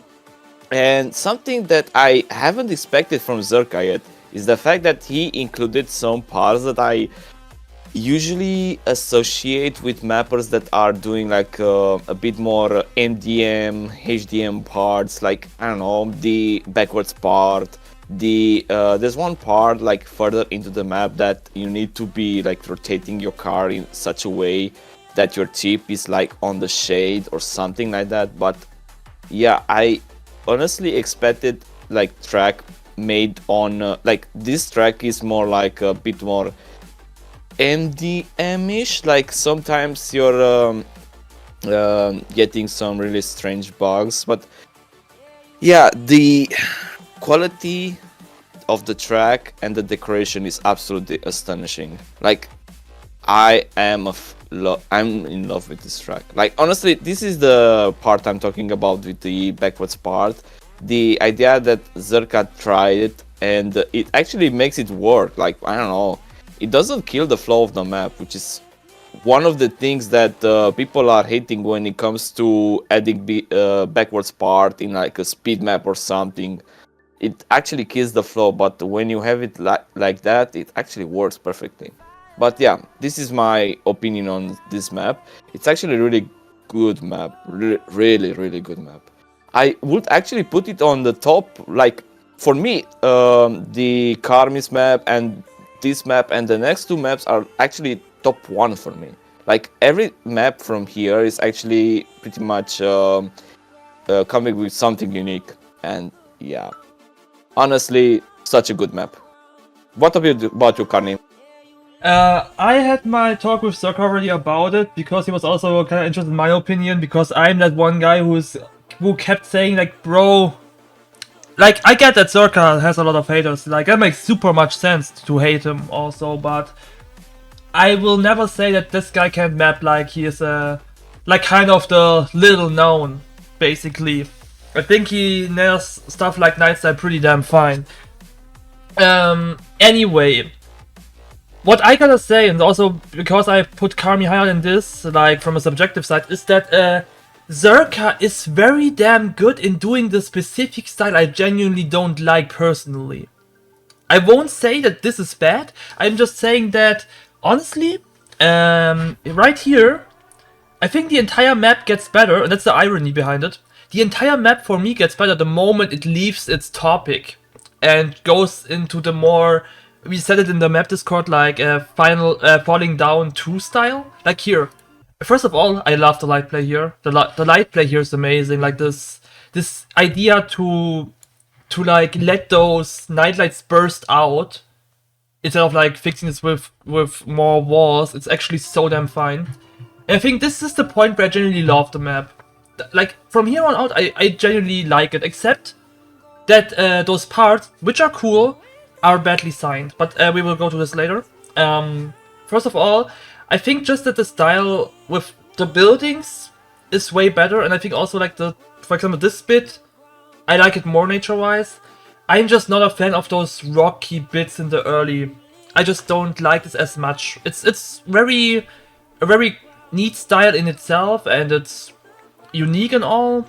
[SPEAKER 2] And something that I haven't expected from Zerka yet is the fact that he included some parts that I usually associate with mappers that are doing like a bit more MDM, HDM parts, like I don't know, the backwards part. There's one part like further into the map that you need to be like rotating your car in such a way that your chip is like on the shade or something like that. But yeah, I honestly expected like track made on like this track is more like a bit more MDM-ish. Like sometimes you're getting some really strange bugs, but yeah, the quality of the track and the decoration is absolutely astonishing. Like I'm in love with this track. Like honestly, this is the part I'm talking about with the backwards part. The idea that Zerka tried it and it actually makes it work. Like I don't know, it doesn't kill the flow of the map, which is one of the things that people are hating when it comes to adding backwards part in like a speed map or something. It actually kills the flow, but when you have it like that, it actually works perfectly. But yeah, this is my opinion on this map. It's actually a really good map, really, really good map. I would actually put it on the top, like for me, the Karmis map and this map and the next two maps are actually top one for me. Like every map from here is actually pretty much coming with something unique, and yeah, honestly, such a good map. What about you, Karni?
[SPEAKER 1] I had my talk with Cirque already about it because he was also kind of interested in my opinion, because I'm that one guy who kept saying like, bro, like I get that Circa has a lot of haters, like that makes super much sense to hate him also, but I will never say that this guy can't map. Like he is like kind of the little known, basically. I think he nails stuff like Nightstyle pretty damn fine. Anyway, what I gotta say, and also because I put Karmi higher than this, like from a subjective side, is that Zerka is very damn good in doing the specific style I genuinely don't like personally. I won't say that this is bad, I'm just saying that, honestly, right here, I think the entire map gets better, and that's the irony behind it. The entire map for me gets better the moment it leaves its topic and goes into the more, we said it in the map Discord, like final falling down 2 style. Like here, first of all, I love the light play here. The light play here is amazing. Like this idea to like let those nightlights burst out instead of like fixing this with more walls. It's actually so damn fine. And I think this is the point where I genuinely love the map. Like from here on out, I genuinely like it, except that those parts, which are cool, are badly signed. But we will go to this later. First of all, I think just that the style with the buildings is way better, and I think also like for example, this bit, I like it more nature-wise. I'm just not a fan of those rocky bits in the early. I just don't like this as much. It's a very neat style in itself, and it's unique and all.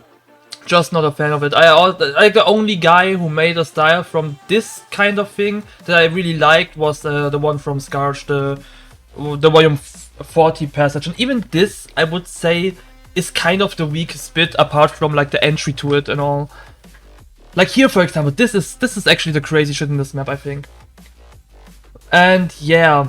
[SPEAKER 1] Just not a fan of it. Like the only guy who made a style from this kind of thing that I really liked was the one from Scarch, the volume 40 passage, and even this I would say is kind of the weakest bit apart from like the entry to it and all. Like here, for example, this is actually the crazy shit in this map, I think. And yeah,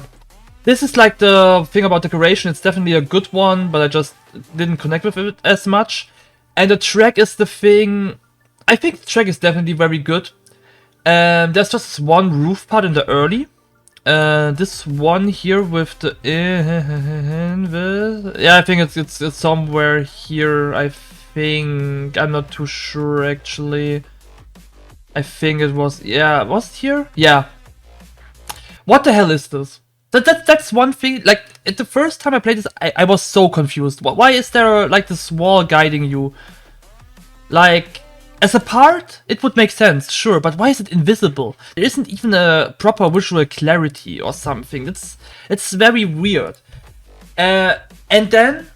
[SPEAKER 1] this is like the thing about decoration. It's definitely a good one, but I just didn't connect with it as much. And the track is the thing. I think the track is definitely very good. There's just one roof part in the early. This one here with the yeah, I think it's somewhere here. I think I'm not too sure actually. I think it was, yeah, was it here? Yeah. What the hell is this? That's one thing. Like the first time I played this, I was so confused. Why is there like this wall guiding you? Like, as a part, it would make sense, sure, but why is it invisible? There isn't even a proper visual clarity or something. It's very weird. And then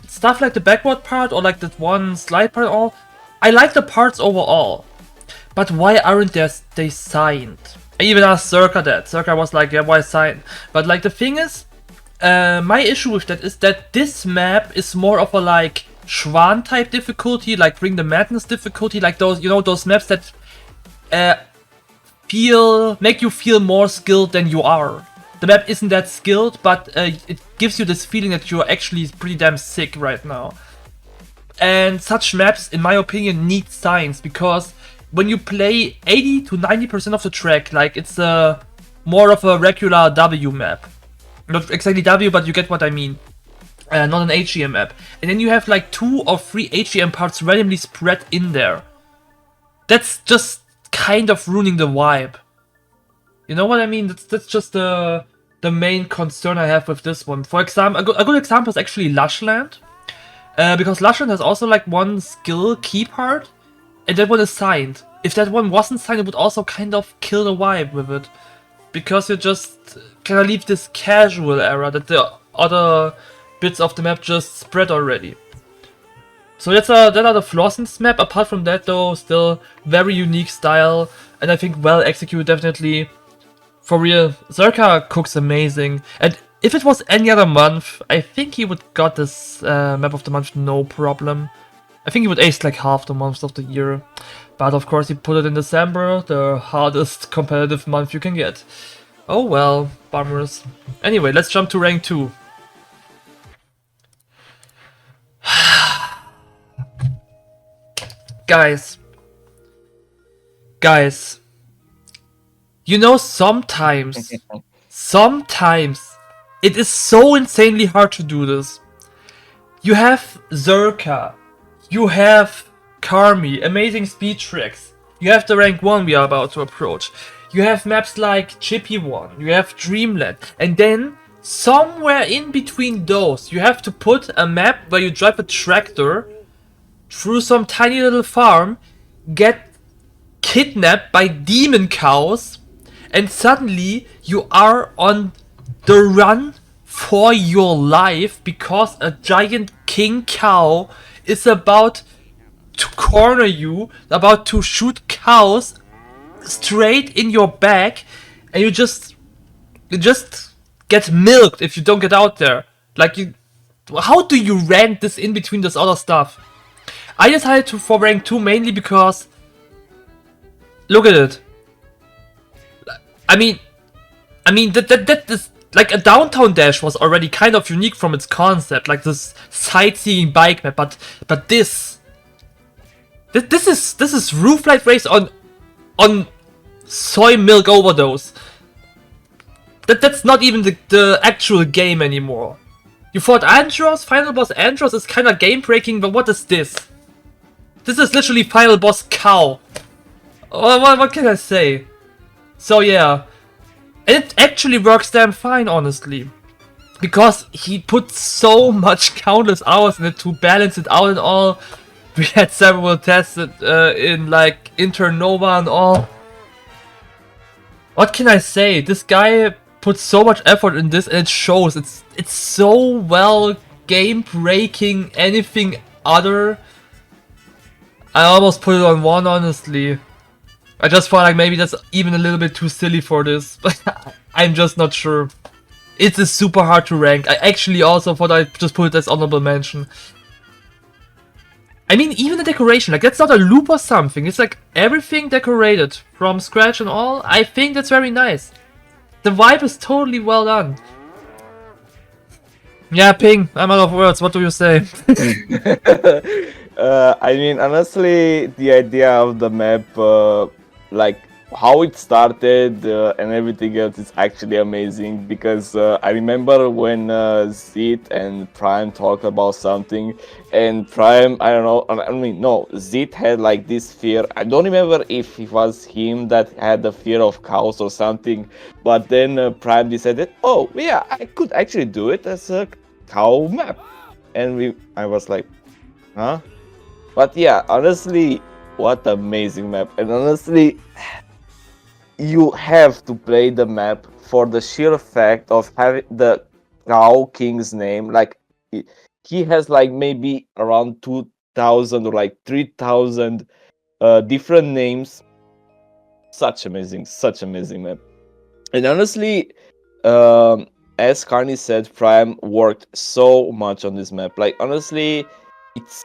[SPEAKER 1] stuff like the backward part or like that one slide part and all, I like the parts overall. But why aren't they signed? I even asked Circa that. Circa was like, yeah, why signed? But like the thing is, My issue with that is that this map is more of a like Schwan type difficulty, like Bring the Madness difficulty, like those, you know, those maps that make you feel more skilled than you are. The map isn't that skilled, but it gives you this feeling that you're actually pretty damn sick right now. And such maps, in my opinion, need science, because when you play 80 to 90% of the track, like it's more of a regular W map. Not exactly W, but you get what I mean. Not an HEM map. And then you have like 2 or 3 HEM parts randomly spread in there. That's just kind of ruining the vibe. You know what I mean? That's just the main concern I have with this one. For example, a good example is actually Lushland. Because Lushland has also like one skill key part, and that one is signed. If that one wasn't signed, it would also kind of kill the vibe with it. Because you just kind of leave this casual era that the other bits of the map just spread already. So that are the flaws in this map. Apart from that though, still very unique style, and I think well executed definitely. For real, Zerka cooks amazing, and if it was any other month, I think he would got this map of the month no problem. I think he would ace like half the months of the year. But of course he put it in December, the hardest competitive month you can get. Oh well, bummers. Anyway, let's jump to rank 2. Guys. You know, sometimes it is so insanely hard to do this. You have Zerka, you have Karmi, amazing speed tracks. You have the rank 1 we are about to approach. You have maps like Chippy 1, you have Dreamland, and then somewhere in between those, you have to put a map where you drive a tractor through some tiny little farm, get kidnapped by demon cows, and suddenly you are on the run for your life because a giant king cow is about to corner you, about to shoot cows straight in your back, and you just get milked if you don't get out there. Like, how do you rank this in between this other stuff? I decided to for rank 2 mainly because look at it. I mean that is like a downtown dash was already kind of unique from its concept, like this sightseeing bike map, but this is roof light race on soy milk overdose. That's not even the actual game anymore. You fought Andros, final boss Andros is kinda game breaking, but what is this? This is literally final boss cow. What can I say? So yeah. And it actually works damn fine, honestly. Because he put so much countless hours in it to balance it out and all. We had several tests in like Internova and all. What can I say? This guy put so much effort in this and it shows. It's so well game breaking, anything other. I almost put it on 1, honestly. I just felt like maybe that's even a little bit too silly for this, but I'm just not sure. It is super hard to rank. I actually also thought I'd just put it as honorable mention. I mean, even the decoration, like that's not a loop or something. It's like everything decorated from scratch and all. I think that's very nice. The vibe is totally well done. Yeah, Ping, I'm out of words. What do you say?
[SPEAKER 2] I mean, honestly, the idea of the map, like how it started and everything else is actually amazing, because I remember when Zit and Prime talked about something, and Prime, I don't know, I mean, no, Zit had like this fear. I don't remember if it was him that had the fear of cows or something, but then Prime decided, oh yeah, I could actually do it as a cow map, and I was like, huh? But yeah, honestly, what amazing map. And honestly, you have to play the map for the sheer fact of having the Cow King's name. Like, he has like maybe around 2,000 or like 3,000 different names. Such amazing map. And honestly, as Carney said, Prime worked so much on this map. Like honestly, it's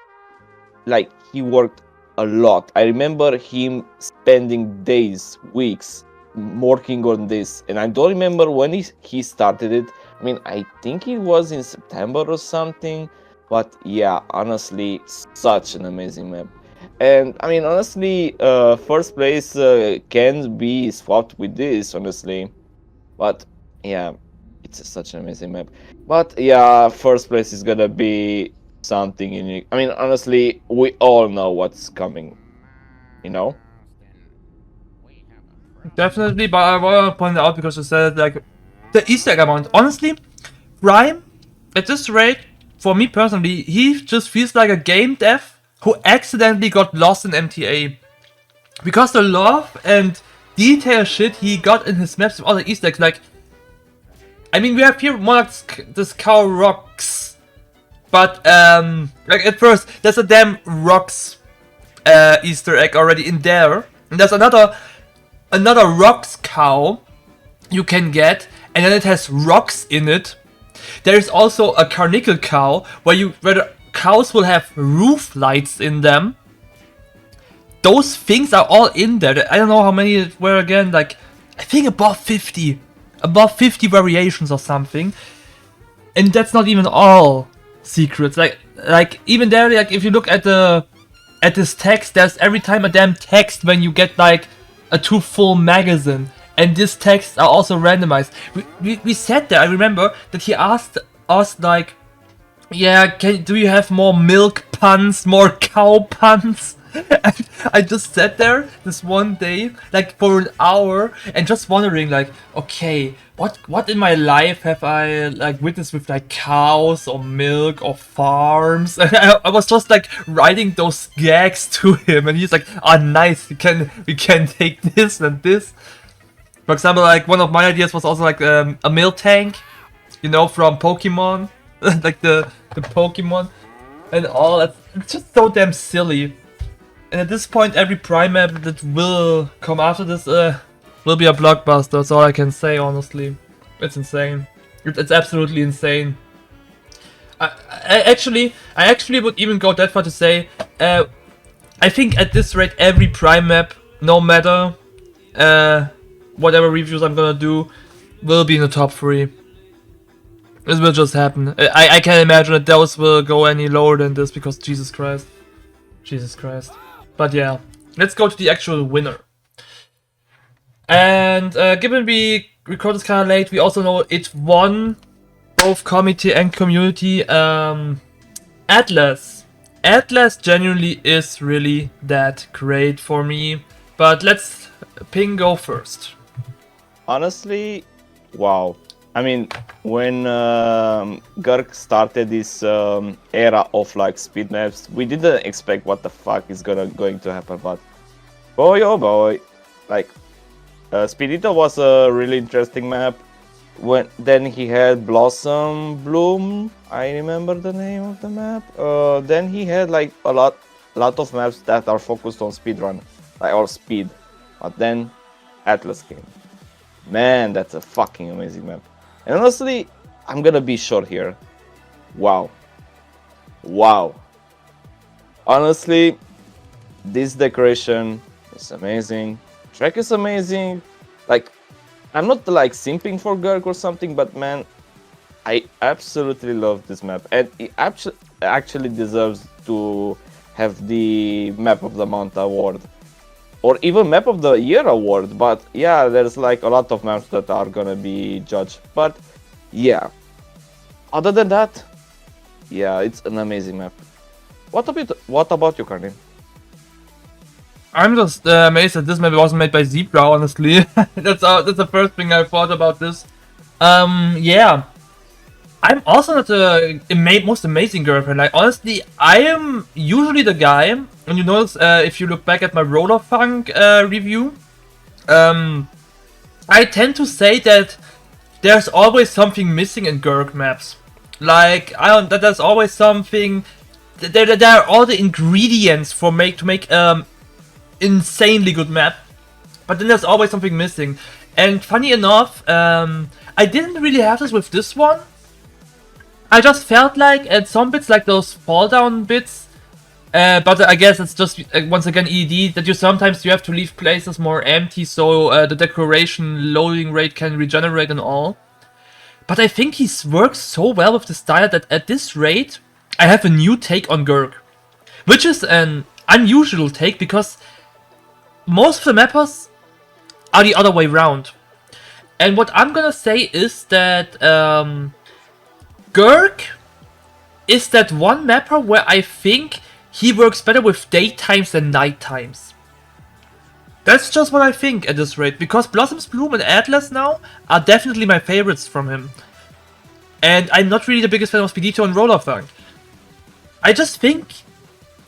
[SPEAKER 2] like he worked a lot. I remember him spending days, weeks working on this, and I don't remember when he started it. I mean, I think it was in September or something, but yeah, honestly, such an amazing map. And I mean, honestly, first place can be swapped with this, honestly, but yeah, it's such an amazing map. But yeah, first place is gonna be something unique. I mean, honestly, we all know what's coming, you know?
[SPEAKER 1] Definitely, but I want to point out because you said like the Easter egg amount. Honestly, Prime at this rate, for me personally, he just feels like a game dev who accidentally got lost in MTA. Because the love and detail shit he got in his maps with all the Easter eggs, like, I mean, we have here more like this cow rocks, but like at first there's a damn rocks Easter egg already in there, and there's another rocks cow you can get, and then it has rocks in it. There is also a carnicle cow where the cows will have roof lights in them. Those things are all in there. I don't know how many were again, like I think above 50 variations or something. And that's not even all secrets. Like even there, like if you look at this text, there's every time a damn text when you get like a full magazine. And these texts are also randomized. We said there, I remember that he asked us like, yeah, do you have more milk puns, more cow puns? And I just sat there this one day, like for an hour, and just wondering, like, okay, what in my life have I like witnessed with like cows or milk or farms? And I was just like writing those gags to him, and he's like, "Ah, nice, we can take this and this." For example, like one of my ideas was also like a milk tank, you know, from Pokemon, like the Pokemon, and all that. It's just so damn silly. And at this point, every Prime map that will come after this will be a blockbuster. That's all I can say, honestly. It's insane. It's absolutely insane. I actually would even go that far to say, I think at this rate, every Prime map, no matter whatever reviews I'm gonna do, will be in the top 3. This will just happen. I can't imagine that those will go any lower than this because Jesus Christ. Jesus Christ. But yeah, let's go to the actual winner. And given we record this kind of late, we also know it won both committee and community. Atlas. Atlas genuinely is really that great for me. But let's Ping go first.
[SPEAKER 2] Honestly, wow. I mean, when gerk started this era of like speed maps, we didn't expect what the fuck is going to happen, but boy oh boy, like Speedito was a really interesting map. Then he had Blossom Bloom, I remember the name of the map. Then he had like a lot of maps that are focused on speedrun, like or speed. But then Atlas came. Man, that's a fucking amazing map. And honestly, I'm gonna be short here. Wow. Wow. Honestly, this decoration is amazing. Track is amazing. Like, I'm not like simping for gerk or something, but man, I absolutely love this map. And it actually deserves to have the Map of the Month award. Or even Map of the Year award, but yeah, there's like a lot of maps that are gonna be judged. But yeah, other than that, yeah, it's an amazing map. What about you, Karnin?
[SPEAKER 1] I'm just amazed that this map wasn't made by Zebra, honestly. That's the first thing I thought about this. Yeah. I'm also not the most amazing girlfriend. Like, honestly, I am usually the guy, and you notice if you look back at my Roller Funk review, I tend to say that there's always something missing in gerk maps. Like, that there's always something. There are all the ingredients to make insanely good map, but then there's always something missing. And funny enough, I I didn't really have this with this one. I just felt like at some bits, like those fall down bits, but I guess it's just once again ED that you sometimes you have to leave places more empty so the decoration loading rate can regenerate and all. But I think he works so well with the style that at this rate I have a new take on Gerk, which is an unusual take because most of the mappers are the other way around. And what I'm gonna say is that gerk is that one mapper where I think he works better with daytimes than night times. That's just what I think at this rate, because Blossom's Bloom and Atlas now are definitely my favorites from him. And I'm not really the biggest fan of Spedito and Rollerfunk. I just think,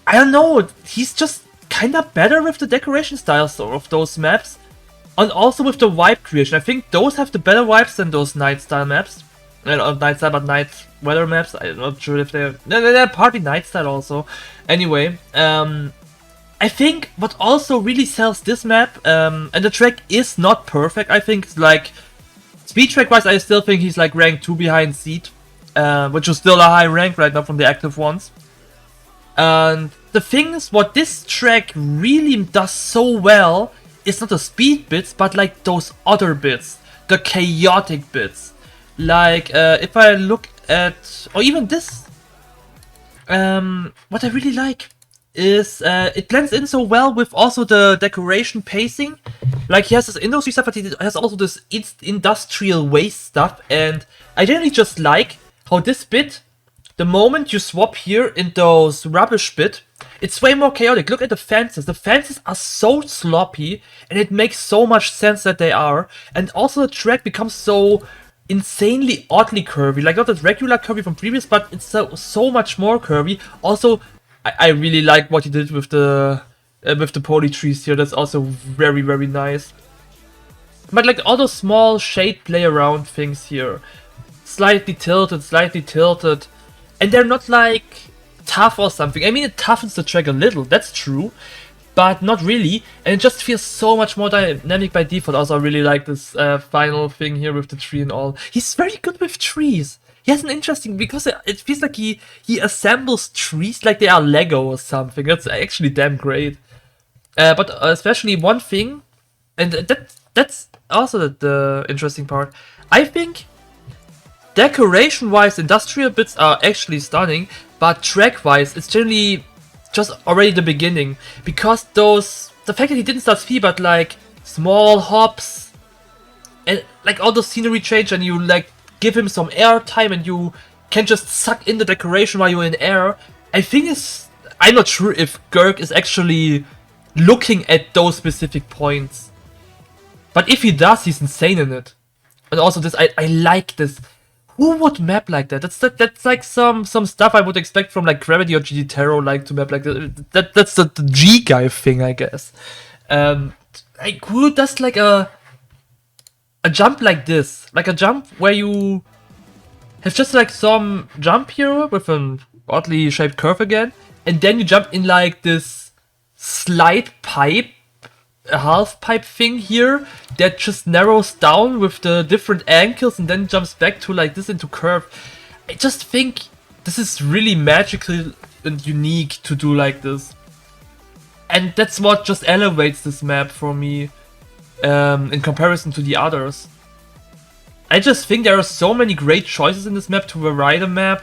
[SPEAKER 1] I don't know, he's just kinda better with the decoration styles of those maps. And also with the vibe creation. I think those have the better vibes than those night style maps. Not night style, but night weather maps. I'm not sure if they're... They're partly night style also. Anyway, I think what also really sells this map, and the track is not perfect, I think, like... Speed track wise, I still think he's like rank 2 behind Seed. Which is still a high rank right now from the active ones. And the thing is, what this track really does so well is not the speed bits, but like those other bits, the chaotic bits. Like if I look at, or even this, what I really like is it blends in so well with also the decoration pacing. Like he has this industry stuff, but he has also this industrial waste stuff, and I generally just like how this bit, the moment you swap here in those rubbish bit, it's way more chaotic. Look at the fences. The fences are so sloppy, and it makes so much sense that they are. And also the track becomes so insanely oddly curvy. Like not that regular curvy from previous, but it's so much more curvy. Also, I really like what he did with the poly trees here. That's also very, very nice. But like all those small shade play around things here. Slightly tilted. And they're not like tough or something. I mean, it toughens the track a little, that's true, but not really, and it just feels so much more dynamic by default. Also, I really like this final thing here with the tree and all. He's very good with trees. He has an interesting, because it feels like he assembles trees like they are Lego or something. That's actually damn great. But especially one thing, and that's also the interesting part. I think decoration-wise, industrial bits are actually stunning, but track-wise, it's generally just already the beginning. Because the fact that he didn't start speed, but like small hops, and like all the scenery change, and you like give him some air time, and you can just suck in the decoration while you're in air. I think I'm not sure if gerk is actually looking at those specific points. But if he does, he's insane in it. And also this, I like this. Who would map like that? That's like some stuff I would expect from like Gravity or GD Tarot, like to map like that. That's the G guy thing, I guess. Like who does like a jump like this? Like a jump where you have just like some jump here with an oddly shaped curve again, and then you jump in like this slide pipe, a half pipe thing here that just narrows down with the different angles and then jumps back to like this into curve. I just think this is really magical and unique to do like this. And that's what just elevates this map for me in comparison to the others. I just think there are so many great choices in this map to vary the map,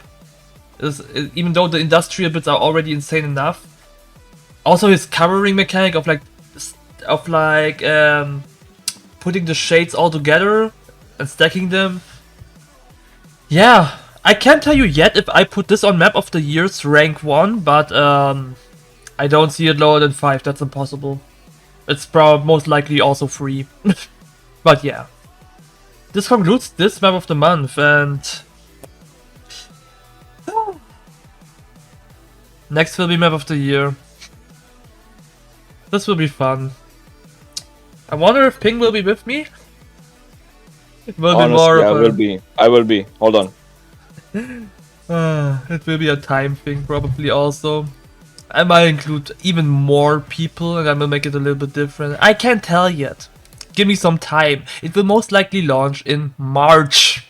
[SPEAKER 1] even though the industrial bits are already insane enough. Also his covering mechanic of putting the shades all together and stacking them. Yeah, I can't tell you yet if I put this on Map of the Year's rank 1, but I don't see it lower than 5, that's impossible. It's probably most likely also 3. But yeah. This concludes this Map of the Month, and next will be Map of the Year. This will be fun. I wonder if Ping will be with me. It will
[SPEAKER 2] Honestly,
[SPEAKER 1] be more of
[SPEAKER 2] I will be. Hold on.
[SPEAKER 1] It will be a time thing probably also. I might include even more people and I will make it a little bit different. I can't tell yet. give me some time. It will most likely launch in March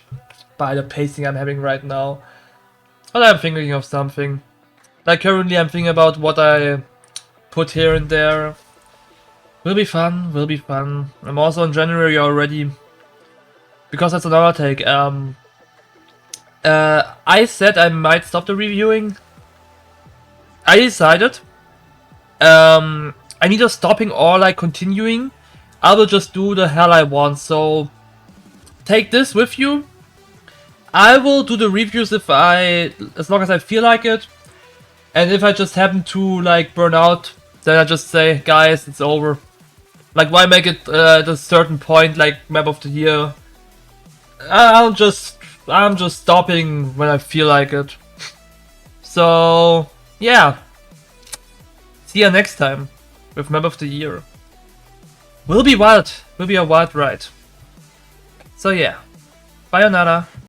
[SPEAKER 1] by the pacing I'm having right now. But I'm thinking of something. Like currently I'm thinking about what I put here and there. Will be fun, will be fun. I'm also in January already. Because that's another take. I said I might stop the reviewing. I decided. I'm either stopping or like continuing. I will just do the hell I want. So take this with you. I will do the reviews as long as I feel like it. And if I just happen to like burn out, then I just say, guys, it's over. Like, why make it at a certain point, like map of the year? I'm just stopping when I feel like it. So yeah, see ya next time with map of the year. Will be wild. Will be a wild ride. So yeah, sayonara.